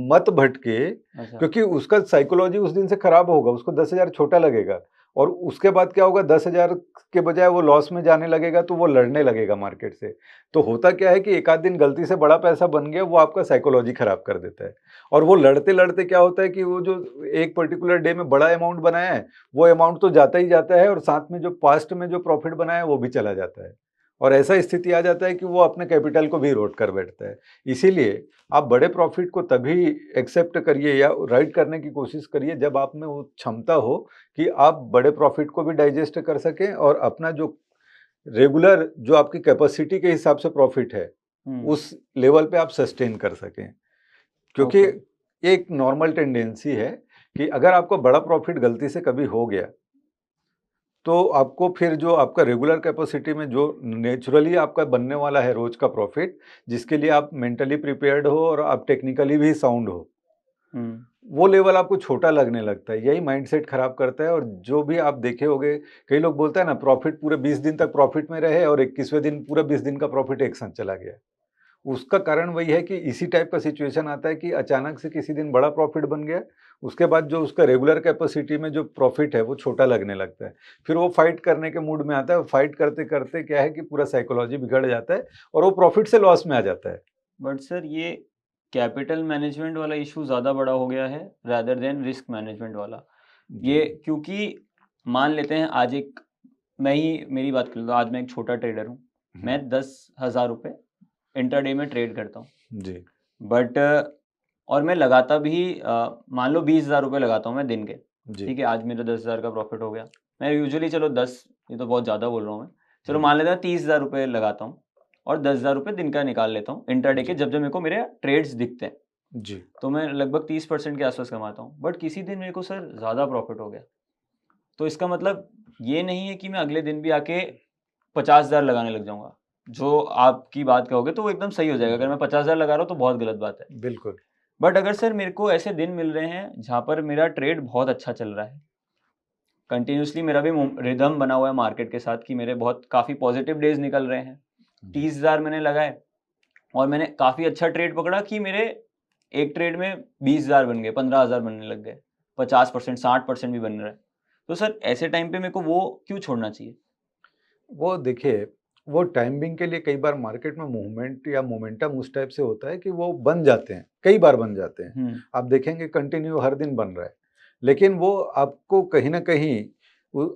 मत भटके, अच्छा, क्योंकि उसका साइकोलॉजी उस दिन से खराब होगा, उसको 10,000 छोटा लगेगा और उसके बाद क्या होगा, 10,000 के बजाय वो लॉस में जाने लगेगा, तो वो लड़ने लगेगा मार्केट से। तो होता क्या है कि एक आध दिन गलती से बड़ा पैसा बन गया, वो आपका साइकोलॉजी खराब कर देता है। और वो लड़ते लड़ते क्या होता है कि वो जो एक पर्टिकुलर डे में बड़ा अमाउंट बनाया है, वो अमाउंट तो जाता ही जाता है और साथ में जो पास्ट में जो प्रॉफिट बनाया है वो भी चला जाता है। और ऐसा स्थिति आ जाता है कि वो अपने कैपिटल को भी इरोड कर बैठता है। इसीलिए आप बड़े प्रॉफिट को तभी एक्सेप्ट करिए या राइड करने की कोशिश करिए जब आप में वो क्षमता हो कि आप बड़े प्रॉफिट को भी डाइजेस्ट कर सकें और अपना जो रेगुलर जो आपकी कैपेसिटी के हिसाब से प्रॉफिट है उस लेवल पे आप सस्टेन कर सकें। क्योंकि ओके, एक नॉर्मल टेंडेंसी है कि अगर आपको बड़ा प्रॉफिट गलती से कभी हो गया, तो आपको फिर जो आपका रेगुलर कैपेसिटी में जो नेचुरली आपका बनने वाला है रोज का प्रॉफिट, जिसके लिए आप मेंटली प्रिपेयर्ड हो और आप टेक्निकली भी साउंड हो, हम्म, वो लेवल आपको छोटा लगने लगता है। यही माइंडसेट खराब करता है। और जो भी आप देखे होंगे, कई लोग बोलते हैं ना प्रॉफिट पूरे 20 दिन तक प्रॉफिट में रहे और 21वें दिन पूरा 20 दिन का प्रॉफिट एक साथ चला गया। उसका कारण वही है कि इसी टाइप का सिचुएशन आता है कि अचानक से किसी दिन बड़ा प्रॉफिट बन गया, उसके बाद जो उसका रेगुलर कैपेसिटी में जो प्रॉफिट है वो छोटा लगने लगता है। फिर वो फाइट करने के मूड में आता है, फाइट करते करते क्या है कि पूरा साइकोलॉजी बिगड़ जाता है और वो प्रॉफिट से लॉस में आ जाता है। बट सर ये कैपिटल मैनेजमेंट वाला इशू ज़्यादा बड़ा हो गया है रादर देन रिस्क मैनेजमेंट वाला। जी। ये क्योंकि मान लेते हैं आज एक, मैं ही मेरी बात कर लूँ, आज मैं एक छोटा ट्रेडर हूँ, मैं 10,000 रुपये इंटरडे में ट्रेड करता हूँ, जी। बट और मैं लगाता भी मान लो 20,000 रुपये लगाता हूँ मैं दिन के। जी। ठीक है, आज मेरा 10,000 का प्रॉफिट हो गया। मैं यूजुअली चलो 10, ये तो बहुत ज़्यादा बोल रहा हूँ मैं, चलो मान लेते हैं 30,000 रुपये लगाता हूँ और 10,000 रुपये दिन का निकाल लेता हूँ इंटरडे के, जी। जब जब मेरे को मेरे ट्रेड्स दिखते हैं जी। तो मैं लगभग 30% के आसपास कमाता हूँ। बट किसी दिन मेरे को सर ज़्यादा प्रॉफिट हो गया, तो इसका मतलब ये नहीं है कि मैं अगले दिन भी आके 50,000 लगाने लग जाऊँगा। जो आपकी बात कहोगे तो वो एकदम सही हो जाएगा, अगर जी। मैं 50,000 लगा रहा हूँ तो बहुत गलत बात है। बिल्कुल। बट अगर सर मेरे को ऐसे दिन मिल रहे हैं जहाँ पर मेरा ट्रेड बहुत अच्छा चल रहा है, कंटिन्यूअसली मेरा भी रिदम बना हुआ है मार्केट के साथ कि मेरे बहुत काफ़ी पॉजिटिव डेज निकल रहे हैं, जी। 30,000 मैंने लगाए और मैंने काफ़ी अच्छा ट्रेड पकड़ा कि मेरे एक ट्रेड में 20,000 बन गए, 15,000 बनने लग गए, 50%, 60% भी बन रहा है। तो सर ऐसे टाइम पे मेरे को वो क्यों छोड़ना चाहिए? वो देखिए, वो टाइमिंग के लिए कई बार मार्केट में मूवमेंट या मोमेंटम उस टाइप से होता है कि वो बन जाते हैं, कई बार बन जाते हैं। आप देखेंगे कंटिन्यू हर दिन बन रहा है, लेकिन वो आपको कहीं ना कहीं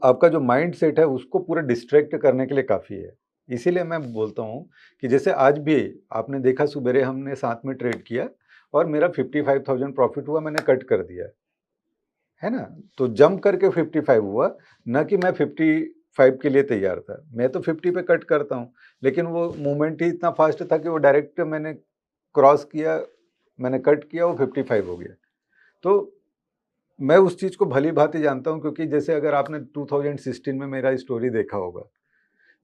आपका जो माइंड सेट है उसको पूरा डिस्ट्रैक्ट करने के लिए काफ़ी है। इसीलिए मैं बोलता हूँ कि जैसे आज भी आपने देखा, सुबेरे हमने साथ में ट्रेड किया और मेरा 55,000 प्रॉफिट हुआ, मैंने कट कर दिया, है ना। तो जंप करके 55 हुआ, न कि मैं 55 के लिए तैयार था। मैं तो 50 पे कट करता हूँ, लेकिन वो मूवमेंट ही इतना फास्ट था कि वो डायरेक्ट मैंने क्रॉस किया, मैंने कट किया, वो 55 हो गया। तो मैं उस चीज़ को भली भांति जानता हूँ, क्योंकि जैसे अगर आपने 2016 में मेरा स्टोरी देखा होगा,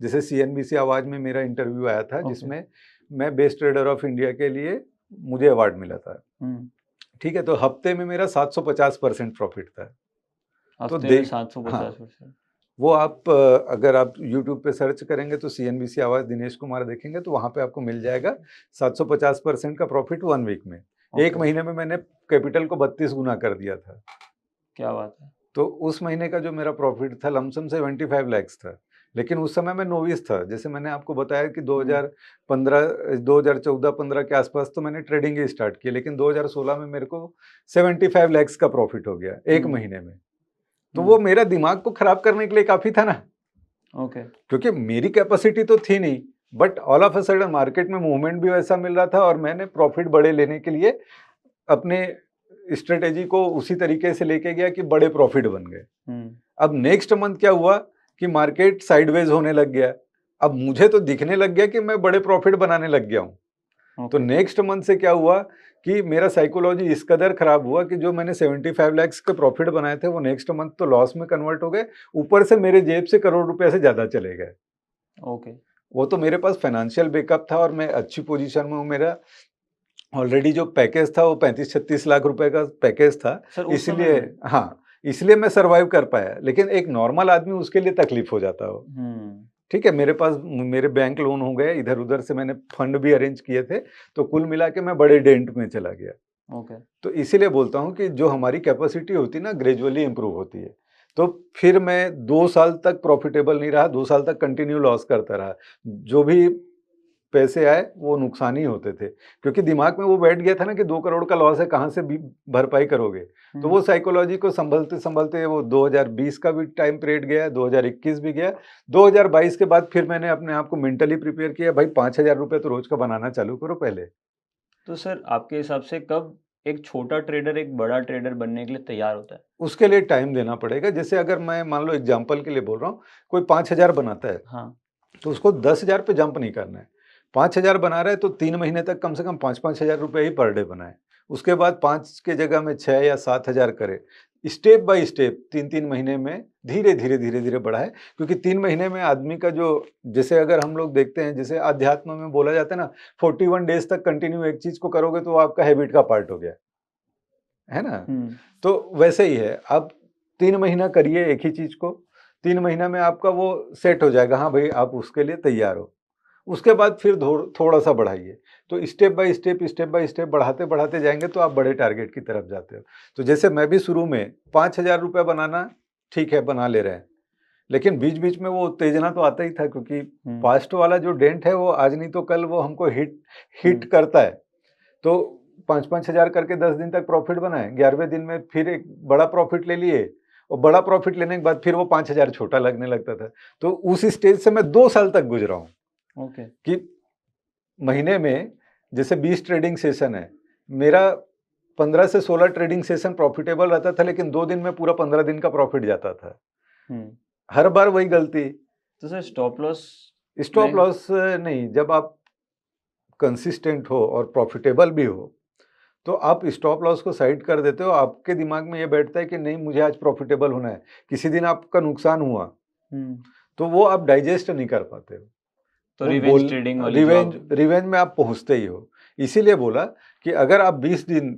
जैसे सीएनबीसी आवाज़ में मेरा इंटरव्यू आया था, जिसमें मैं बेस्ट ट्रेडर ऑफ इंडिया के लिए मुझे अवार्ड मिला था। ठीक है, तो हफ्ते में मेरा 750% प्रॉफिट था। तो देख 750%। वो आप अगर आप YouTube पे सर्च करेंगे तो सीएनबीसी आवाज़ दिनेश कुमार देखेंगे तो वहाँ पे आपको मिल जाएगा 750% का प्रॉफिट 1 वीक में। एक महीने में मैंने कैपिटल को 32 गुना कर दिया था। क्या बात है। तो उस महीने का जो मेरा प्रॉफिट था लमसम 75 लाख था, लेकिन उस समय मैं नोविस था। जैसे मैंने आपको बताया कि 2014-15 के आसपास तो मैंने ट्रेडिंग ही स्टार्ट की, लेकिन 2016 में मेरे को 75 लाख का प्रॉफिट हो गया एक महीने में। तो वो मेरा दिमाग को खराब करने के लिए काफी था ना। क्योंकि मेरी कैपेसिटी तो थी नहीं, but all of a sudden market में मूवमेंट भी वैसा मिल रहा था और मैंने प्रॉफिट बड़े लेने के लिए अपने स्ट्रेटेजी को उसी तरीके से लेके गया कि बड़े प्रॉफिट बन गए। अब नेक्स्ट मंथ क्या हुआ कि मार्केट साइडवेज होने लग गया। अब मुझे तो दिखने लग गया कि मैं बड़े प्रॉफिट बनाने लग गया हूँ। तो नेक्स्ट मंथ से क्या हुआ कि मेरा साइकोलॉजी इस कदर खराब हुआ कि जो मैंने 75 लाख के प्रॉफिट बनाए थे वो नेक्स्ट मंथ तो लॉस में कन्वर्ट हो गए, ऊपर से मेरे जेब से करोड़ रुपए से ज्यादा चले गए। वो तो मेरे पास फाइनेंशियल बैकअप था और मैं अच्छी पोजीशन में हूँ। मेरा ऑलरेडी जो पैकेज था वो 35-36 लाख रुपए का पैकेज था, इसलिए इसलिए मैं सरवाइव कर पाया। लेकिन एक नॉर्मल आदमी उसके लिए तकलीफ हो जाता हो। ठीक है, मेरे पास मेरे बैंक लोन हो गए, इधर उधर से मैंने फंड भी अरेंज किए थे, तो कुल मिला के मैं बड़े डेंट में चला गया। तो इसीलिए बोलता हूँ कि जो हमारी कैपेसिटी होती है ना, ग्रेजुअली इंप्रूव होती है। तो फिर मैं 2 साल तक प्रॉफिटेबल नहीं रहा, 2 साल तक कंटिन्यू लॉस करता रहा। जो भी पैसे आए वो नुकसान ही होते थे, क्योंकि दिमाग में वो बैठ गया था ना कि 2 करोड़ का लॉस है, कहाँ से भी भरपाई करोगे। तो वो साइकोलॉजी को संभलते संभलते वो 2020 का भी टाइम पीरियड गया, 2021 भी गया, 2022 के बाद फिर मैंने अपने आप को मेंटली प्रिपेयर किया, भाई 5,000 रुपये तो रोज का बनाना चालू करो पहले। तो सर आपके हिसाब से कब एक छोटा ट्रेडर एक बड़ा ट्रेडर बनने के लिए तैयार होता है? उसके लिए टाइम देना पड़ेगा। जैसे अगर मैं मान लो एग्जाम्पल के लिए बोल रहा हूँ, कोई 5,000 बनाता है, तो उसको 10,000 पे जंप नहीं करना है। 5,000 बना रहा है तो 3 महीने तक कम से कम 5-5 हज़ार रुपये ही पर डे बनाए। उसके बाद 5 के जगह में 6 या 7,000 करे। स्टेप बाय स्टेप 3-3 महीने में धीरे-धीरे बढ़ाए, क्योंकि 3 महीने में आदमी का जो, जैसे अगर हम लोग देखते हैं, जैसे अध्यात्म में बोला जाता है ना, 41 डेज तक कंटिन्यू एक चीज को करोगे तो वो आपका हैबिट का पार्ट हो गया, है ना। तो वैसे ही है, आप 3 महीना करिए एक ही चीज को, 3 महीना में आपका वो सेट हो जाएगा, हाँ भाई आप उसके लिए तैयार हो। उसके बाद फिर थोड़ा सा बढ़ाइए। तो स्टेप बाय स्टेप बढ़ाते बढ़ाते जाएंगे तो आप बड़े टारगेट की तरफ जाते हो। तो जैसे मैं भी शुरू में 5,000 रुपये बनाना ठीक है, बना ले रहे हैं, लेकिन बीच बीच में वो उत्तेजना तो आता ही था, क्योंकि पास्ट वाला जो डेंट है वो आज नहीं तो कल वो हमको हिट करता है। तो 5-5 हज़ार करके 10 दिन तक प्रॉफिट बनाए, 11वें दिन में फिर एक बड़ा प्रॉफिट ले लिए, और बड़ा प्रॉफिट लेने के बाद फिर वो 5,000 छोटा लगने लगता था। तो उस स्टेज से मैं 2 साल तक गुजरा हूँ। कि महीने में जैसे 20 ट्रेडिंग सेशन है, मेरा 15 से 16 ट्रेडिंग सेशन प्रॉफिटेबल रहता था, लेकिन 2 दिन में पूरा 15 दिन का प्रॉफिट जाता था। हर बार वही गलती। तो सर स्टॉप लॉस नहीं, जब आप कंसिस्टेंट हो और प्रॉफिटेबल भी हो तो आप स्टॉप लॉस को साइड कर देते हो। आपके दिमाग में ये बैठता है कि नहीं मुझे आज प्रॉफिटेबल होना है। किसी दिन आपका नुकसान हुआ तो वो आप डाइजेस्ट नहीं कर पाते हो। तो रिवेंज ट्रेडिंग वाली रिवेंज में आप पहुंचते ही हो। इसीलिए बोला कि अगर आप 20 दिन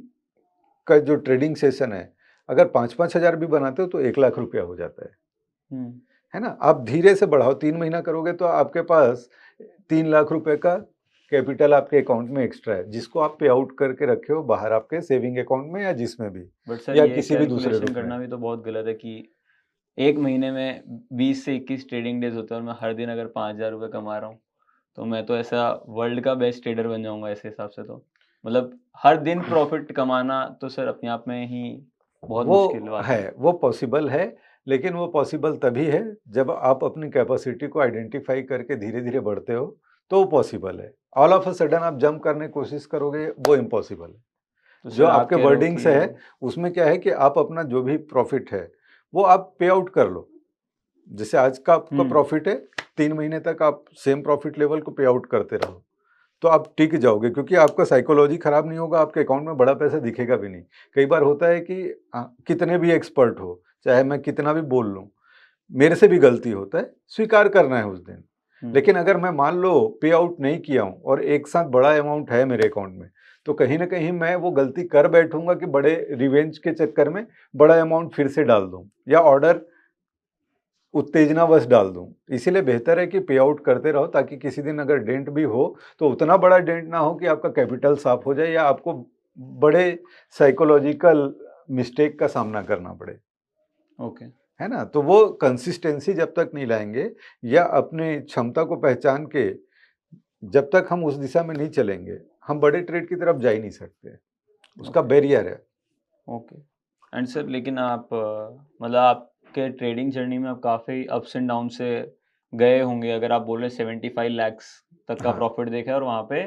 का जो ट्रेडिंग सेशन है, अगर 5-5 हज़ार भी बनाते हो तो 1 लाख रुपया हो जाता है ना। आप धीरे से बढ़ाओ, 3 महीना करोगे तो आपके पास 3 लाख रुपए का कैपिटल आपके अकाउंट में एक्स्ट्रा है, जिसको आप पे आउट करके रखे हो बाहर आपके सेविंग अकाउंट में या जिसमें भी, बट सर या ये किसी भी दूसरे रूप करना में। भी तो बहुत गलत है कि एक महीने में 20 से 21 ट्रेडिंग डेज होते हैं और मैं हर दिन अगर 5,000 रुपये कमा रहा हूँ, तो मैं तो ऐसा वर्ल्ड का बेस्ट ट्रेडर बन जाऊँगा ऐसे हिसाब से तो। मतलब हर दिन प्रॉफ़िट कमाना तो सर अपने आप में ही बहुत मुश्किल बात है। वो पॉसिबल है, लेकिन वो पॉसिबल तभी है जब आप अपनी कैपेसिटी को आइडेंटिफ़ाई करके धीरे-धीरे बढ़ते हो, तो वो पॉसिबल है। ऑल ऑफ अ सडन आप जंप करने की कोशिश करोगे, वो इम्पॉसिबल है। तो जो सर आप आपके कह रहे हो वर्डिंग्स है, कि उसमें क्या है कि आप अपना जो भी प्रॉफ़िट है, वो आप पे आउट कर लो। जैसे आज का आपका हुँ, प्रॉफ़िट है, 3 महीने तक आप सेम प्रॉफ़िट लेवल को पे आउट करते रहो, तो आप टिक जाओगे, क्योंकि आपका साइकोलॉजी खराब नहीं होगा, आपके अकाउंट में बड़ा पैसा दिखेगा भी नहीं। कई बार होता है कि कितने भी एक्सपर्ट हो, चाहे मैं कितना भी बोल लूँ, मेरे से भी गलती होता है, स्वीकार करना है उस दिन। हुँ, लेकिन अगर मैं मान लो पे आउट नहीं किया हूँ और एक साथ बड़ा अमाउंट है मेरे अकाउंट में, तो कहीं न कहीं मैं वो गलती कर बैठूँगा कि बड़े रिवेंज के चक्कर में बड़ा अमाउंट फिर से डाल दूँ या ऑर्डर उत्तेजनावश डाल दूँ। इसीलिए बेहतर है कि पे आउट करते रहो, ताकि किसी दिन अगर डेंट भी हो, तो उतना बड़ा डेंट ना हो कि आपका कैपिटल साफ हो जाए या आपको बड़े साइकोलॉजिकल मिस्टेक का सामना करना पड़े। ओके। है ना? तो वो कंसिस्टेंसी जब तक नहीं लाएँगे या अपनी क्षमता को पहचान के जब तक हम उस दिशा में नहीं चलेंगे, हम बड़े ट्रेड की तरफ जा ही नहीं सकते। उसका ओके, बैरियर है। ओके। एंड सर लेकिन आप मतलब आपके ट्रेडिंग जर्नी में आप काफ़ी अप्स एंड डाउन से गए होंगे अगर आप बोल रहे 75 लैक्स तक का हाँ, प्रॉफिट देखा है और वहाँ पे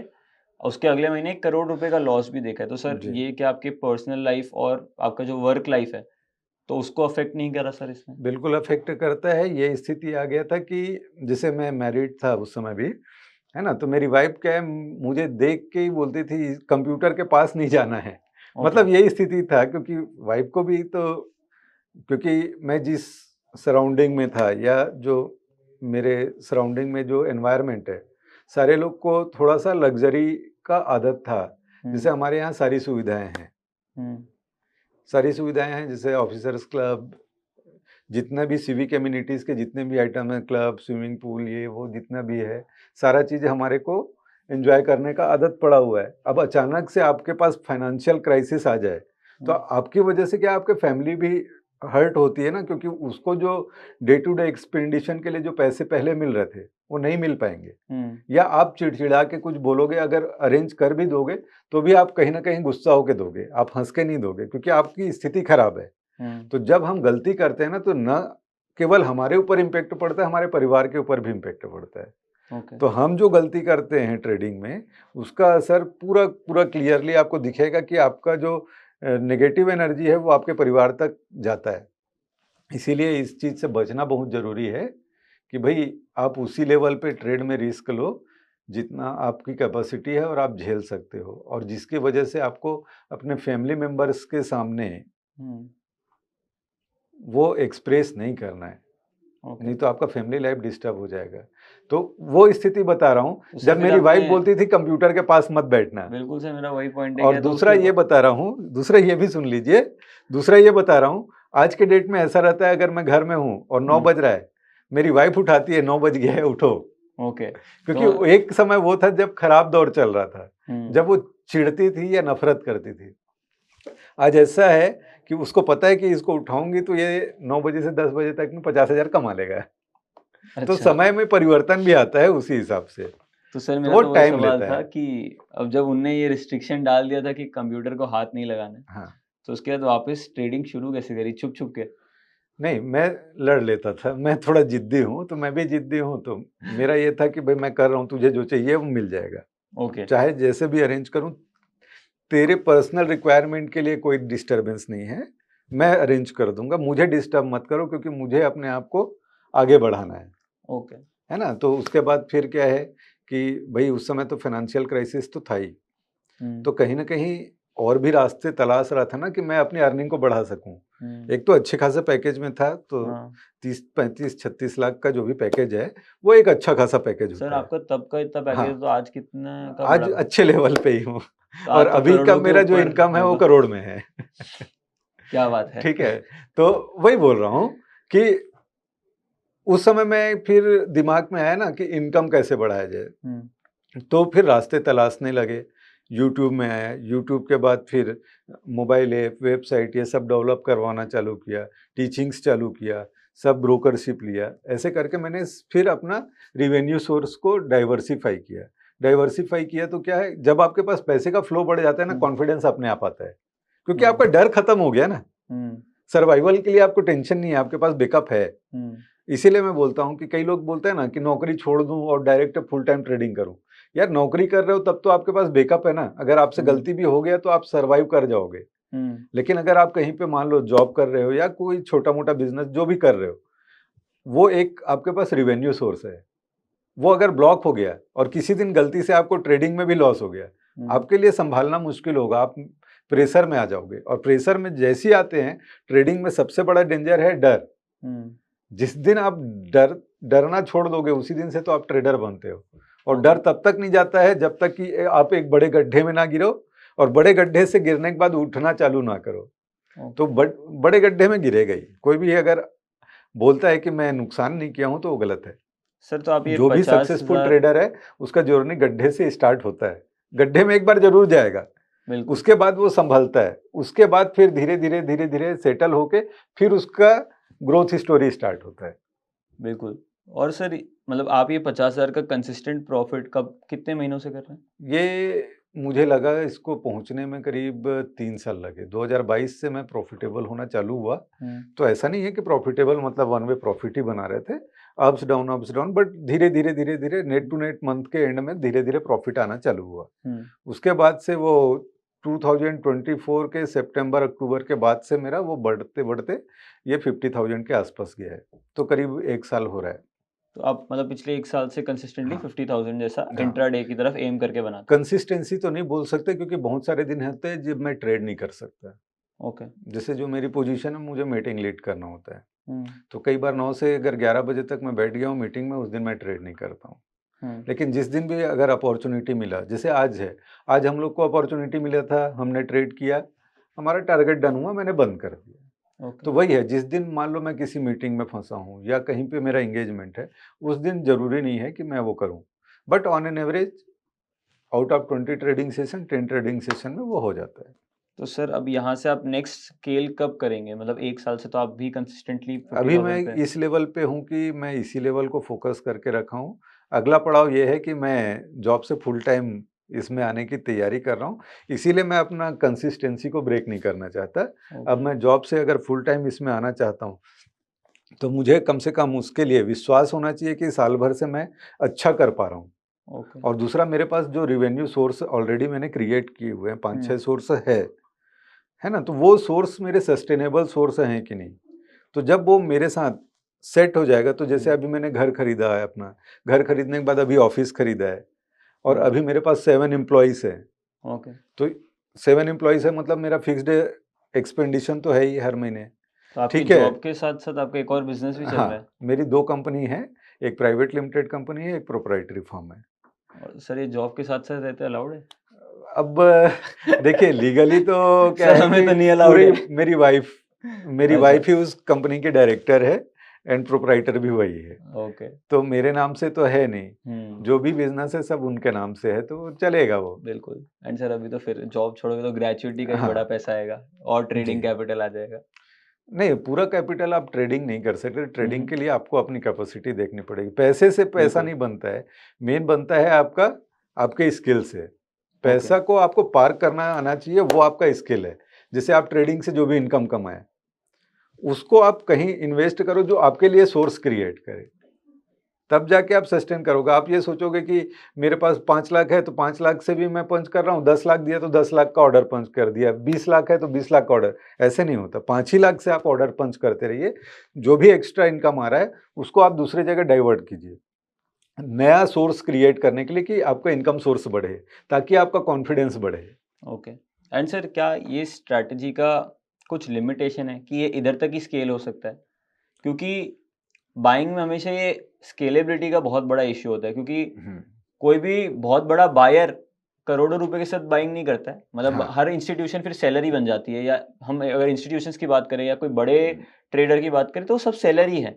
उसके अगले महीने 1 करोड़ रुपए का लॉस भी देखा है। तो सर जी। ये क्या आपकी पर्सनल लाइफ और आपका जो वर्क लाइफ है, तो उसको अफ़ेक्ट नहीं करा सर इसने? बिल्कुल अफ़ेक्ट करता है। ये स्थिति आ गया था कि जैसे मैं मैरिड था उस समय भी, है ना? तो मेरी वाइफ़ क्या है, मुझे देख के ही बोलती थी कंप्यूटर के पास नहीं जाना है। ओके। मतलब यही स्थिति था, क्योंकि वाइफ़ को भी तो, क्योंकि मैं जिस सराउंडिंग में था या जो मेरे सराउंडिंग में जो एनवायरनमेंट है, सारे लोग को थोड़ा-सा लग्ज़री का आदत था। जैसे हुँ, हमारे यहाँ सारी सुविधाएँ हैं। हुँ, सारी सुविधाएँ हैं, जैसे ऑफ़िसर्स क्लब, जितने भी सिविक एमिनिटीज़ के जितने भी आइटम हैं, क्लब, स्विमिंग पूल, ये वो जितना भी है, सारा चीज़ हमारे को एन्जॉय करने का आदत पड़ा हुआ है। अब अचानक से आपके पास फाइनेंशियल क्राइसिस आ जाए, तो हुँ, आपकी वजह से क्या आपके फैमिली भी हर्ट होती है ना, क्योंकि उसको जो डे टू डे एक्सपेंडिशन के लिए जो पैसे पहले मिल रहे थे, वो नहीं मिल पाएँगे। हुँ, या आप चिड़चिड़ा के कुछ बोलोगे, अगर अरेंज कर भी दोगे, तो भी आप कहीं न कहीं गुस्सा होके दोगे, आप हँस के नहीं दोगे, क्योंकि आपकी स्थिति खराब है। हुँ, तो जब हम गलती करते हैं ना, तो न केवल हमारे ऊपर इम्पैक्ट पड़ता है, हमारे परिवार के ऊपर भी इम्पैक्ट पड़ता है। ओके। तो हम जो गलती करते हैं ट्रेडिंग में, उसका असर पूरा पूरा क्लियरली आपको दिखेगा कि आपका जो नेगेटिव एनर्जी है वो आपके परिवार तक जाता है। इसीलिए इस चीज़ से बचना बहुत ज़रूरी है कि भई आप उसी लेवल पे ट्रेड में रिस्क लो, जितना आपकी कैपेसिटी है और आप झेल सकते हो, और जिसकी वजह से आपको अपने फैमिली मेंबर्स के सामने हुँ, वो एक्सप्रेस नहीं करना है। ओके। नहीं तो आपका फैमिली लाइफ डिस्टर्ब हो जाएगा। तो वो स्थिति बता रहा हूँ, तो सर जब फिर मेरी आपने वाइफ़ बोलती थी कंप्यूटर के पास मत बैठना। बिल्कुल सर मेरा वही पॉइंट है और क्या तो दूसरा उसके ये बाद बता रहा हूँ, दूसरा ये भी सुन लीजिए, दूसरा ये बता रहा हूँ, आज के डेट में ऐसा रहता है, अगर मैं घर में हूँ और 9 हुँ, बज रहा है, मेरी वाइफ़ उठाती है, 9 बज गए हैं उठो। ओके। क्योंकि तो वो एक समय वो था जब खराब दौर चल रहा था, हुँ, जब वो चिढ़ती थी या नफ़रत करती थी। आज ऐसा है कि उसको पता है कि इसको उठाऊँगी तो ये 9 बजे से 10 बजे तक में 50,000 कमा लेगा। तो अच्छा। समय में परिवर्तन भी आता है उसी हिसाब से। तो सर तो मेरा वो तो वही टाइम सवाल लेता था है। कि अब जब उनने ये रिस्ट्रिक्शन डाल दिया था कि कंप्यूटर को हाथ नहीं लगाना है, हाँ। तो उसके बाद वापस ट्रेडिंग शुरू कैसे करी छुप-छुप के? नहीं, मैं लड़ लेता था। मैं थोड़ा ज़िद्दी हूँ, तो मैं भी ज़िद्दी हूँ, तो मेरा ये था कि भई मैं कर रहा हूँ, तुझे जो चाहिए वो मिल जाएगा। ओके, चाहे जैसे भी अरेंज करूँ, तेरे पर्सनल रिक्वायरमेंट के लिए कोई डिस्टर्बेंस नहीं है। मैं अरेंज कर दूँगा, मुझे डिस्टर्ब मत करो, क्योंकि मुझे अपने आप को आगे बढ़ाना ओके। है ना? तो उसके बाद फिर क्या है कि भई उस समय तो फाइनेंशियल क्राइसिस तो था ही। हुँ, तो कहीं न कहीं और भी रास्ते तलाश रहा था ना कि मैं अपनी अर्निंग को बढ़ा सकूँ। हुँ, एक तो अच्छे खासे पैकेज में था, तो हाँ। 30, 35, 36 लाख का जो भी पैकेज है, वो एक अच्छा खासा पैकेज सर होता है। आपका तब का इतना पैकेज हाँ, तो आज कितने का आज बढ़ा था? अच्छे लेवल पे ही हूँ तो और आज तो अभी का करोड़ों के मेरा जो ऊपर इनकम है वो होगा। करोड़ में है। क्या बात है! ठीक है, तो वही बोल रहा हूँ कि उस समय में फिर दिमाग में आया ना कि इनकम कैसे बढ़ाया जाए। हुँ, तो फिर रास्ते तलाशने लगे, यूट्यूब में आया, यूट्यूब के बाद फिर मोबाइल ऐप, वेबसाइट ये सब डेवलप करवाना चालू किया, टीचिंग्स चालू किया। सब ब्रोकरशिप लिया, ऐसे करके मैंने फिर अपना रिवेन्यू सोर्स को डाइवर्सिफाई किया। तो क्या है, जब आपके पास पैसे का फ्लो बढ़ जाता है ना, कॉन्फिडेंस अपने आप आता है, क्योंकि आपका डर खत्म हो गया ना। सर्वाइवल के लिए आपको टेंशन नहीं है, आपके पास बैकअप है। इसीलिए मैं बोलता हूँ कि कई लोग बोलते हैं ना कि नौकरी छोड़ दूं और डायरेक्ट फुल टाइम ट्रेडिंग करूं। यार नौकरी कर रहे हो तब तो आपके पास बैकअप है ना, अगर आपसे गलती भी हो गया तो आप सर्वाइव कर जाओगे। लेकिन अगर आप कहीं पे मान लो जॉब कर रहे हो या कोई छोटा मोटा बिजनेस जो भी कर रहे हो, वो एक आपके पास रिवेन्यू सोर्स है। वो अगर ब्लॉक हो गया और किसी दिन गलती से आपको ट्रेडिंग में भी लॉस हो गया, आपके लिए संभालना मुश्किल होगा, आप प्रेशर में आ जाओगे। और प्रेशर में जैसे ही आते हैं, ट्रेडिंग में सबसे बड़ा डेंजर है डर। जिस दिन आप डरना छोड़ दोगे, उसी दिन से तो आप ट्रेडर बनते हो। और डर तब तक नहीं जाता है जब तक कि आप एक बड़े गड्ढे में ना गिरो, और बड़े गड्ढे से गिरने के बाद उठना चालू ना करो। तो बड़े गड्ढे में गिरेगा ही कोई भी। अगर बोलता है कि मैं नुकसान नहीं किया हूं तो वो गलत है सर। तो आप ये जो भी सक्सेसफुल ट्रेडर है उसका जर्नी गड्ढे से स्टार्ट होता है, गड्ढे में एक बार जरूर जाएगा, उसके बाद वो संभलता है, उसके बाद फिर धीरे धीरे धीरे धीरे सेटल होके फिर उसका ग्रोथ स्टोरी स्टार्ट होता है। बिल्कुल। और सर मतलब आप ये 50,000 का कंसिस्टेंट प्रॉफिट कब कितने महीनों से कर रहे हैं? ये मुझे लगा इसको पहुंचने में करीब 3 साल लगे। 2022 से मैं प्रॉफिटेबल होना चालू हुआ। तो ऐसा नहीं है कि प्रॉफिटेबल मतलब वन वे प्रॉफिट ही बना रहे थे, अप्स डाउन, बट धीरे धीरे धीरे धीरे नेट टू नेट मंथ के एंड में धीरे धीरे प्रॉफिट आना चालू हुआ। उसके बाद से वो 2024 के सितंबर अक्टूबर के बाद से मेरा वो बढ़ते बढ़ते ये 50,000 के आसपास गया है। तो करीब 1 साल हो रहा है। तो आप मतलब पिछले 1 साल से कंसिस्टेंटली 50,000 जैसा इंट्राडे की तरफ एम करके बनाते हैं? कंसिस्टेंसी तो नहीं बोल सकते, क्योंकि बहुत सारे दिन होते हैं जब मैं ट्रेड नहीं कर सकता। ओके। जैसे जो मेरी पोजीशन है, मुझे मीटिंग लीड करना होता है, तो कई बार 9 से अगर 11 बजे तक मैं बैठ गया हूँ मीटिंग में, उस दिन मैं ट्रेड नहीं करता हूँ। लेकिन जिस दिन भी अगर अपॉर्चुनिटी मिला, जैसे आज है, आज हम लोग को अपॉर्चुनिटी मिला था, हमने ट्रेड किया, हमारा टारगेट डन हुआ, मैंने बंद कर दिया। तो वही है, जिस दिन मान लो मैं किसी मीटिंग में फंसा हूँ या कहीं पे मेरा एंगेजमेंट है, उस दिन जरूरी नहीं है कि मैं वो करूँ, but on an average out of 20 trading session 10 trading session में वो हो जाता है। तो सर अब यहाँ से आप नेक्स्ट स्केल कब करेंगे? मतलब 1 साल से तो आप भी कंसिस्टेंटली अभी मैं इस लेवल पे हूँ कि मैं इसी लेवल को फोकस करके रखा हूँ। अगला पड़ाव ये है कि मैं जॉब से फुल टाइम इसमें आने की तैयारी कर रहा हूँ, इसीलिए मैं अपना कंसिस्टेंसी को ब्रेक नहीं करना चाहता। अब मैं जॉब से अगर फुल टाइम इसमें आना चाहता हूँ, तो मुझे कम से कम उसके लिए विश्वास होना चाहिए कि साल भर से मैं अच्छा कर पा रहा हूँ। और दूसरा, मेरे पास जो रिवेन्यू सोर्स ऑलरेडी मैंने क्रिएट किए हुए हैं, 5-6 सोर्स है ना, तो वो सोर्स मेरे सस्टेनेबल सोर्स हैं कि नहीं। तो जब वो मेरे साथ सेट हो जाएगा, तो जैसे अभी मैंने घर खरीदा है, अपना घर खरीदने के बाद अभी ऑफिस खरीदा है, और अभी मेरे पास 7 एम्प्लॉइज है। तो 7 एम्प्लॉइज है मतलब मेरा फिक्स्ड एक्सपेंडिशन तो है ही हर महीने। तो ठीक है, जॉब के साथ साथ आपका एक और बिजनेस भी चल रहा है? मेरी 2 कंपनी है, एक प्राइवेट लिमिटेड कंपनी है, एक प्रोप्राइटरी फर्म है। और सर ये जॉब के साथ साथ रहते अलाउड है? अब देखिए लीगली तो क्या है कि तो नहीं अलाउड है। मेरी वाइफ ही उस कंपनी के डायरेक्टर है एंड प्रोप्राइटर भी वही है। ओके। तो मेरे नाम से तो है नहीं, जो भी बिजनेस है सब उनके नाम से है, तो चलेगा वो। बिल्कुल। एंड सर अभी तो फिर जॉब छोड़ोगे तो ग्रेचुइटी का ही बड़ा पैसा आएगा और ट्रेडिंग कैपिटल आ जाएगा। नहीं, पूरा कैपिटल आप ट्रेडिंग नहीं कर सकते। ट्रेडिंग के लिए आपको अपनी कैपेसिटी देखनी पड़ेगी। पैसे से पैसा नहीं बनता है, मेन बनता है आपके स्किल से। पैसा को आपको पार्क करना आना चाहिए, वो आपका स्किल है। जैसे आप ट्रेडिंग से जो भी इनकम कमाए, उसको आप कहीं इन्वेस्ट करो जो आपके लिए सोर्स क्रिएट करे, तब जाके आप सस्टेन करोगे। आप ये सोचोगे कि मेरे पास 5 लाख है तो 5 लाख से भी मैं पंच कर रहा हूँ, 10 लाख दिया तो 10 लाख का ऑर्डर पंच कर दिया, 20 लाख है तो 20 लाख का ऑर्डर, ऐसे नहीं होता। 5 ही लाख से आप ऑर्डर पंच करते रहिए। जो भी एक्स्ट्रा इनकम आ रहा है उसको आप दूसरे जगह डाइवर्ट कीजिए, नया सोर्स क्रिएट करने के लिए, कि आपका इनकम सोर्स बढ़े, ताकि आपका कॉन्फिडेंस बढ़े। ओके। एंड सर क्या ये स्ट्रैटेजी का कुछ लिमिटेशन है कि ये इधर तक ही स्केल हो सकता है? क्योंकि बाइंग में हमेशा ये स्केलेबिलिटी का बहुत बड़ा इश्यू होता है, क्योंकि कोई भी बहुत बड़ा बायर करोड़ों रुपए के साथ बाइंग नहीं करता है। मतलब हर इंस्टीट्यूशन फिर सेलर ही बन जाती है, या हम अगर इंस्टीट्यूशंस की बात करें या कोई बड़े ट्रेडर की बात करें तो सब सेलर ही है।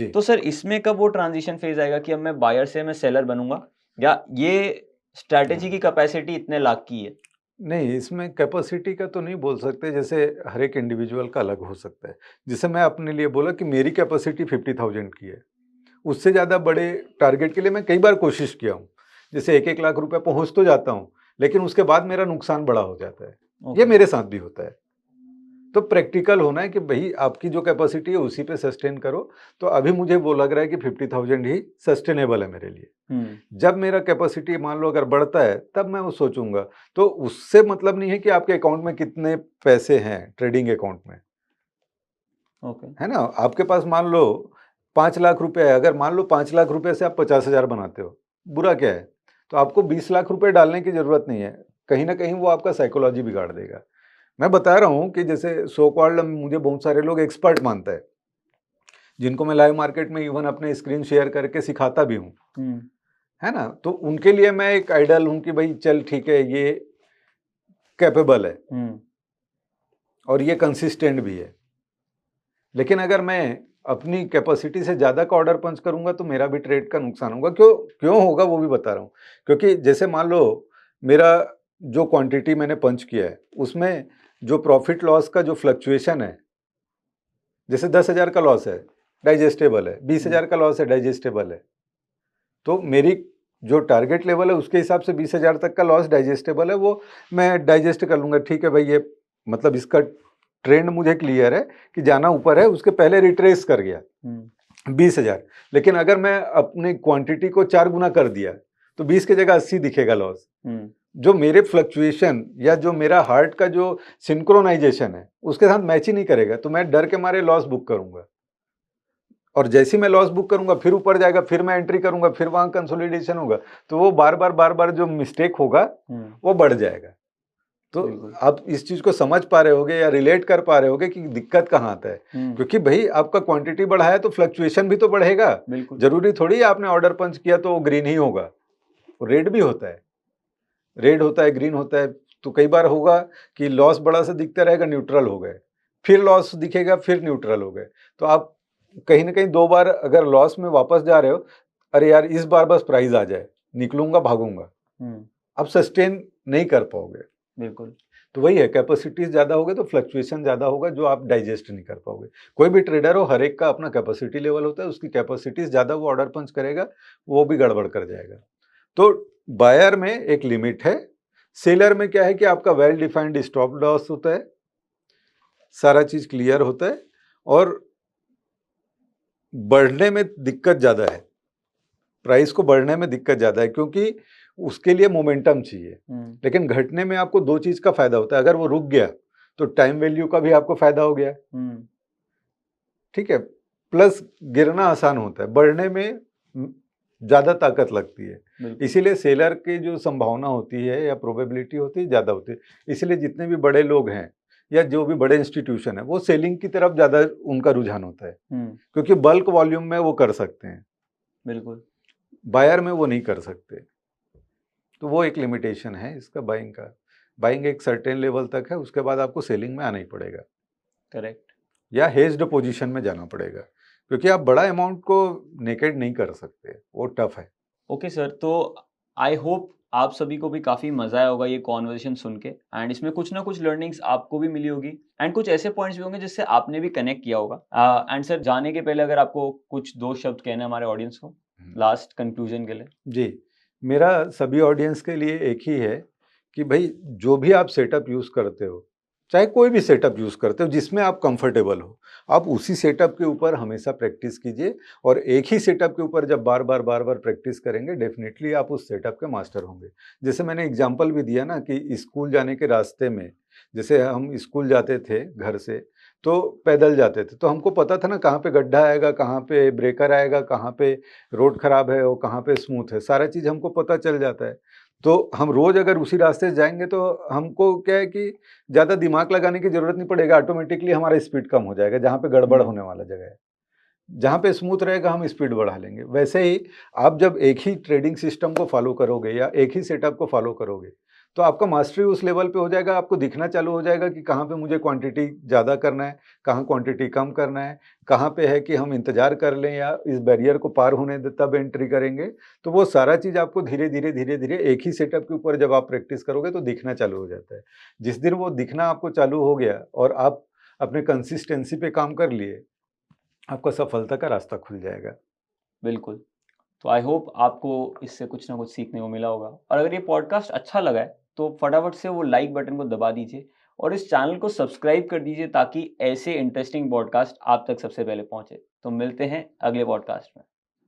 तो सर इसमें कब वो ट्रांजिशन फेज आएगा कि अब मैं बायर से मैं सेलर बनूंगा, या ये स्ट्रैटेजी की कैपेसिटी इतने लाख की है? नहीं, इसमें कैपेसिटी का तो नहीं बोल सकते, जैसे हर एक इंडिविजुअल का अलग हो सकता है। जैसे मैं अपने लिए बोला कि मेरी कैपेसिटी 50,000 की है, उससे ज़्यादा बड़े टारगेट के लिए मैं कई बार कोशिश किया हूँ। जैसे 1-1 लाख रुपए पहुँच तो जाता हूँ, लेकिन उसके बाद मेरा नुकसान बड़ा हो जाता है। ये ओके। मेरे साथ भी होता है। तो प्रैक्टिकल होना है कि भई आपकी जो कैपेसिटी है उसी पे सस्टेन करो। तो अभी मुझे वो लग रहा है कि 50,000 ही सस्टेनेबल है मेरे लिए। जब मेरा कैपेसिटी मान लो अगर बढ़ता है तब मैं वो सोचूँगा। तो उससे मतलब नहीं है कि आपके अकाउंट में कितने पैसे हैं ट्रेडिंग अकाउंट में, ओके। है ना? आपके पास मान लो 5 लाख रुपए है, अगर मान लो 5 लाख रुपए से आप 50,000 बनाते हो, बुरा क्या है? तो आपको 20 लाख रुपए डालने की ज़रूरत नहीं है। कहीं न कहीं वो आपका साइकोलॉजी बिगाड़ देगा। मैं बता रहा हूँ कि जैसे सो कॉल्ड मुझे बहुत सारे लोग एक्सपर्ट मानता है, जिनको मैं लाइव मार्केट में इवन अपने स्क्रीन शेयर करके सिखाता भी हूँ, है ना? तो उनके लिए मैं एक आइडल हूँ कि भाई चल ठीक है, ये कैपेबल है और ये कंसिस्टेंट भी है। लेकिन अगर मैं अपनी कैपेसिटी से ज़्यादा का ऑर्डर पंच करूँगा तो मेरा भी ट्रेड का नुकसान होगा। क्यों होगा वो भी बता रहा हूँ। क्योंकि जैसे मान लो मेरा जो क्वांटिटी मैंने पंच किया है, उसमें जो प्रॉफिट लॉस का जो फ्लक्चुएशन है, जैसे 10,000 का लॉस है, डाइजेस्टेबल है, 20,000 का लॉस है, डाइजेस्टेबल है। तो मेरी जो टारगेट लेवल है उसके हिसाब से 20,000 तक का लॉस डाइजेस्टेबल है, वो मैं डाइजेस्ट कर लूँगा। ठीक है भाई, ये मतलब इसका ट्रेंड मुझे क्लियर है कि जाना ऊपर है, उसके पहले रिट्रेस कर गया 20,000। लेकिन अगर मैं अपनी क्वांटिटी को 4 गुना कर दिया तो 20 की जगह 80 दिखेगा लॉस। जो मेरे फ्लक्चुएशन या जो मेरा हार्ट का जो सिंक्रोनाइजेशन है उसके साथ मैच ही नहीं करेगा, तो मैं डर के मारे लॉस बुक करूंगा। और जैसे ही मैं लॉस बुक करूंगा फिर ऊपर जाएगा, फिर मैं एंट्री करूंगा, फिर वहां कंसोलिडेशन होगा, तो वो बार बार जो मिस्टेक होगा वो बढ़ जाएगा। तो आप इस चीज को समझ पा रहे होगे या रिलेट कर पा रहे होगे कि दिक्कत कहाँ आता है। क्योंकि भाई आपका क्वांटिटी बढ़ा है तो फ्लक्चुएशन भी तो बढ़ेगा। जरूरी थोड़ी है आपने ऑर्डर पंच किया तो वो ग्रीन ही होगा, रेड भी होता है, रेड होता है, ग्रीन होता है। तो कई बार होगा कि लॉस बड़ा सा दिखता रहेगा, न्यूट्रल हो गए, फिर लॉस दिखेगा, फिर न्यूट्रल हो गए। तो आप कहीं ना कहीं 2 बार अगर लॉस में वापस जा रहे हो, अरे यार इस बार बस प्राइस आ जाए, निकलूंगा भागूंगा, आप सस्टेन नहीं कर पाओगे। बिल्कुल। तो वही है, कैपेसिटीज ज्यादा होगा तो फ्लक्चुएशन ज्यादा होगा, जो आप डाइजेस्ट नहीं कर पाओगे। कोई भी ट्रेडर हो, हर एक का अपना कैपेसिटी लेवल होता है, उसकी कैपेसिटीज ज्यादा वो ऑर्डर पंच करेगा, वो भी गड़बड़ कर जाएगा। तो बायर में एक लिमिट है, सेलर में क्या है कि आपका वेल डिफाइंड स्टॉप लॉस होता है, सारा चीज क्लियर होता है, और बढ़ने में दिक्कत ज्यादा है, प्राइस को बढ़ने में दिक्कत ज्यादा है, क्योंकि उसके लिए मोमेंटम चाहिए। लेकिन घटने में आपको 2 चीज का फायदा होता है। अगर वो रुक गया तो टाइम वैल्यू का भी आपको फायदा हो गया, ठीक है, प्लस गिरना आसान होता है, बढ़ने में ज्यादा ताकत लगती है। इसीलिए सेलर की जो संभावना होती है या प्रोबेबिलिटी होती है ज्यादा होती है। इसलिए जितने भी बड़े लोग हैं या जो भी बड़े इंस्टीट्यूशन है, वो सेलिंग की तरफ ज्यादा उनका रुझान होता है, क्योंकि बल्क वॉल्यूम में वो कर सकते हैं, बिल्कुल, बायर में वो नहीं कर सकते। तो वो एक लिमिटेशन है इसका बाइंग का। बाइंग एक सर्टेन लेवल तक है, उसके बाद आपको सेलिंग में आना ही पड़ेगा, करेक्ट, या हेज्ड पोजीशन में जाना पड़ेगा, क्योंकि आप बड़ा अमाउंट को नेकेड नहीं कर सकते, वो टफ है। ओके सर, तो आई होप आप सभी को भी काफ़ी मज़ा आया होगा ये कॉन्वर्सेशन सुन के, एंड इसमें कुछ ना कुछ लर्निंग्स आपको भी मिली होगी, एंड कुछ ऐसे पॉइंट्स भी होंगे जिससे आपने भी कनेक्ट किया होगा। एंड सर, जाने के पहले अगर आपको कुछ 2 शब्द कहने हैं हमारे ऑडियंस को लास्ट कंक्लूजन के लिए। जी, मेरा सभी ऑडियंस के लिए एक ही है कि भाई जो भी आप सेटअप यूज़ करते हो, चाहे कोई भी सेटअप यूज़ करते हो जिसमें आप कंफर्टेबल हो, आप उसी सेटअप के ऊपर हमेशा प्रैक्टिस कीजिए। और एक ही सेटअप के ऊपर जब बार बार प्रैक्टिस करेंगे, डेफिनेटली आप उस सेटअप के मास्टर होंगे। जैसे मैंने एग्जांपल भी दिया ना कि स्कूल जाने के रास्ते में, जैसे हम स्कूल जाते थे घर से तो पैदल जाते थे, तो हमको पता था ना कहाँ पे गड्ढा आएगा, कहाँ पे ब्रेकर आएगा, कहाँ पे रोड खराब है और कहाँ पे स्मूथ है, सारा चीज़ हमको पता चल जाता है। तो हम रोज अगर उसी रास्ते से जाएंगे तो हमको क्या है कि ज़्यादा दिमाग लगाने की ज़रूरत नहीं पड़ेगा, ऑटोमेटिकली हमारा स्पीड कम हो जाएगा जहाँ पे गड़बड़ होने वाला जगह है। जहाँ पे स्मूथ रहेगा हम स्पीड बढ़ा लेंगे। वैसे ही आप जब एक ही ट्रेडिंग सिस्टम को फॉलो करोगे या एक ही सेटअप को फॉलो करोगे, तो आपका मास्टरी उस लेवल पे हो जाएगा, आपको दिखना चालू हो जाएगा कि कहाँ पे मुझे क्वांटिटी ज़्यादा करना है, कहाँ क्वांटिटी कम करना है, कहाँ पे है कि हम इंतज़ार कर लें या इस बैरियर को पार होने दें तब एंट्री करेंगे। तो वो सारा चीज़ आपको धीरे-धीरे, धीरे-धीरे एक ही सेटअप के ऊपर जब आप प्रैक्टिस करोगे तो दिखना चालू हो जाता है। जिस दिन वो दिखना आपको चालू हो गया और आप अपने कंसिस्टेंसी पे काम कर लिए, आपका सफलता का रास्ता खुल जाएगा। बिल्कुल। तो आई होप आपको इससे कुछ ना कुछ सीखने को मिला होगा, और अगर ये पॉडकास्ट अच्छा लगा है तो फटाफट से वो लाइक बटन को दबा दीजिए और इस चैनल को सब्सक्राइब कर दीजिए ताकि ऐसे इंटरेस्टिंग पॉडकास्ट आप तक सबसे पहले पहुंचे। तो मिलते हैं अगले पॉडकास्ट में।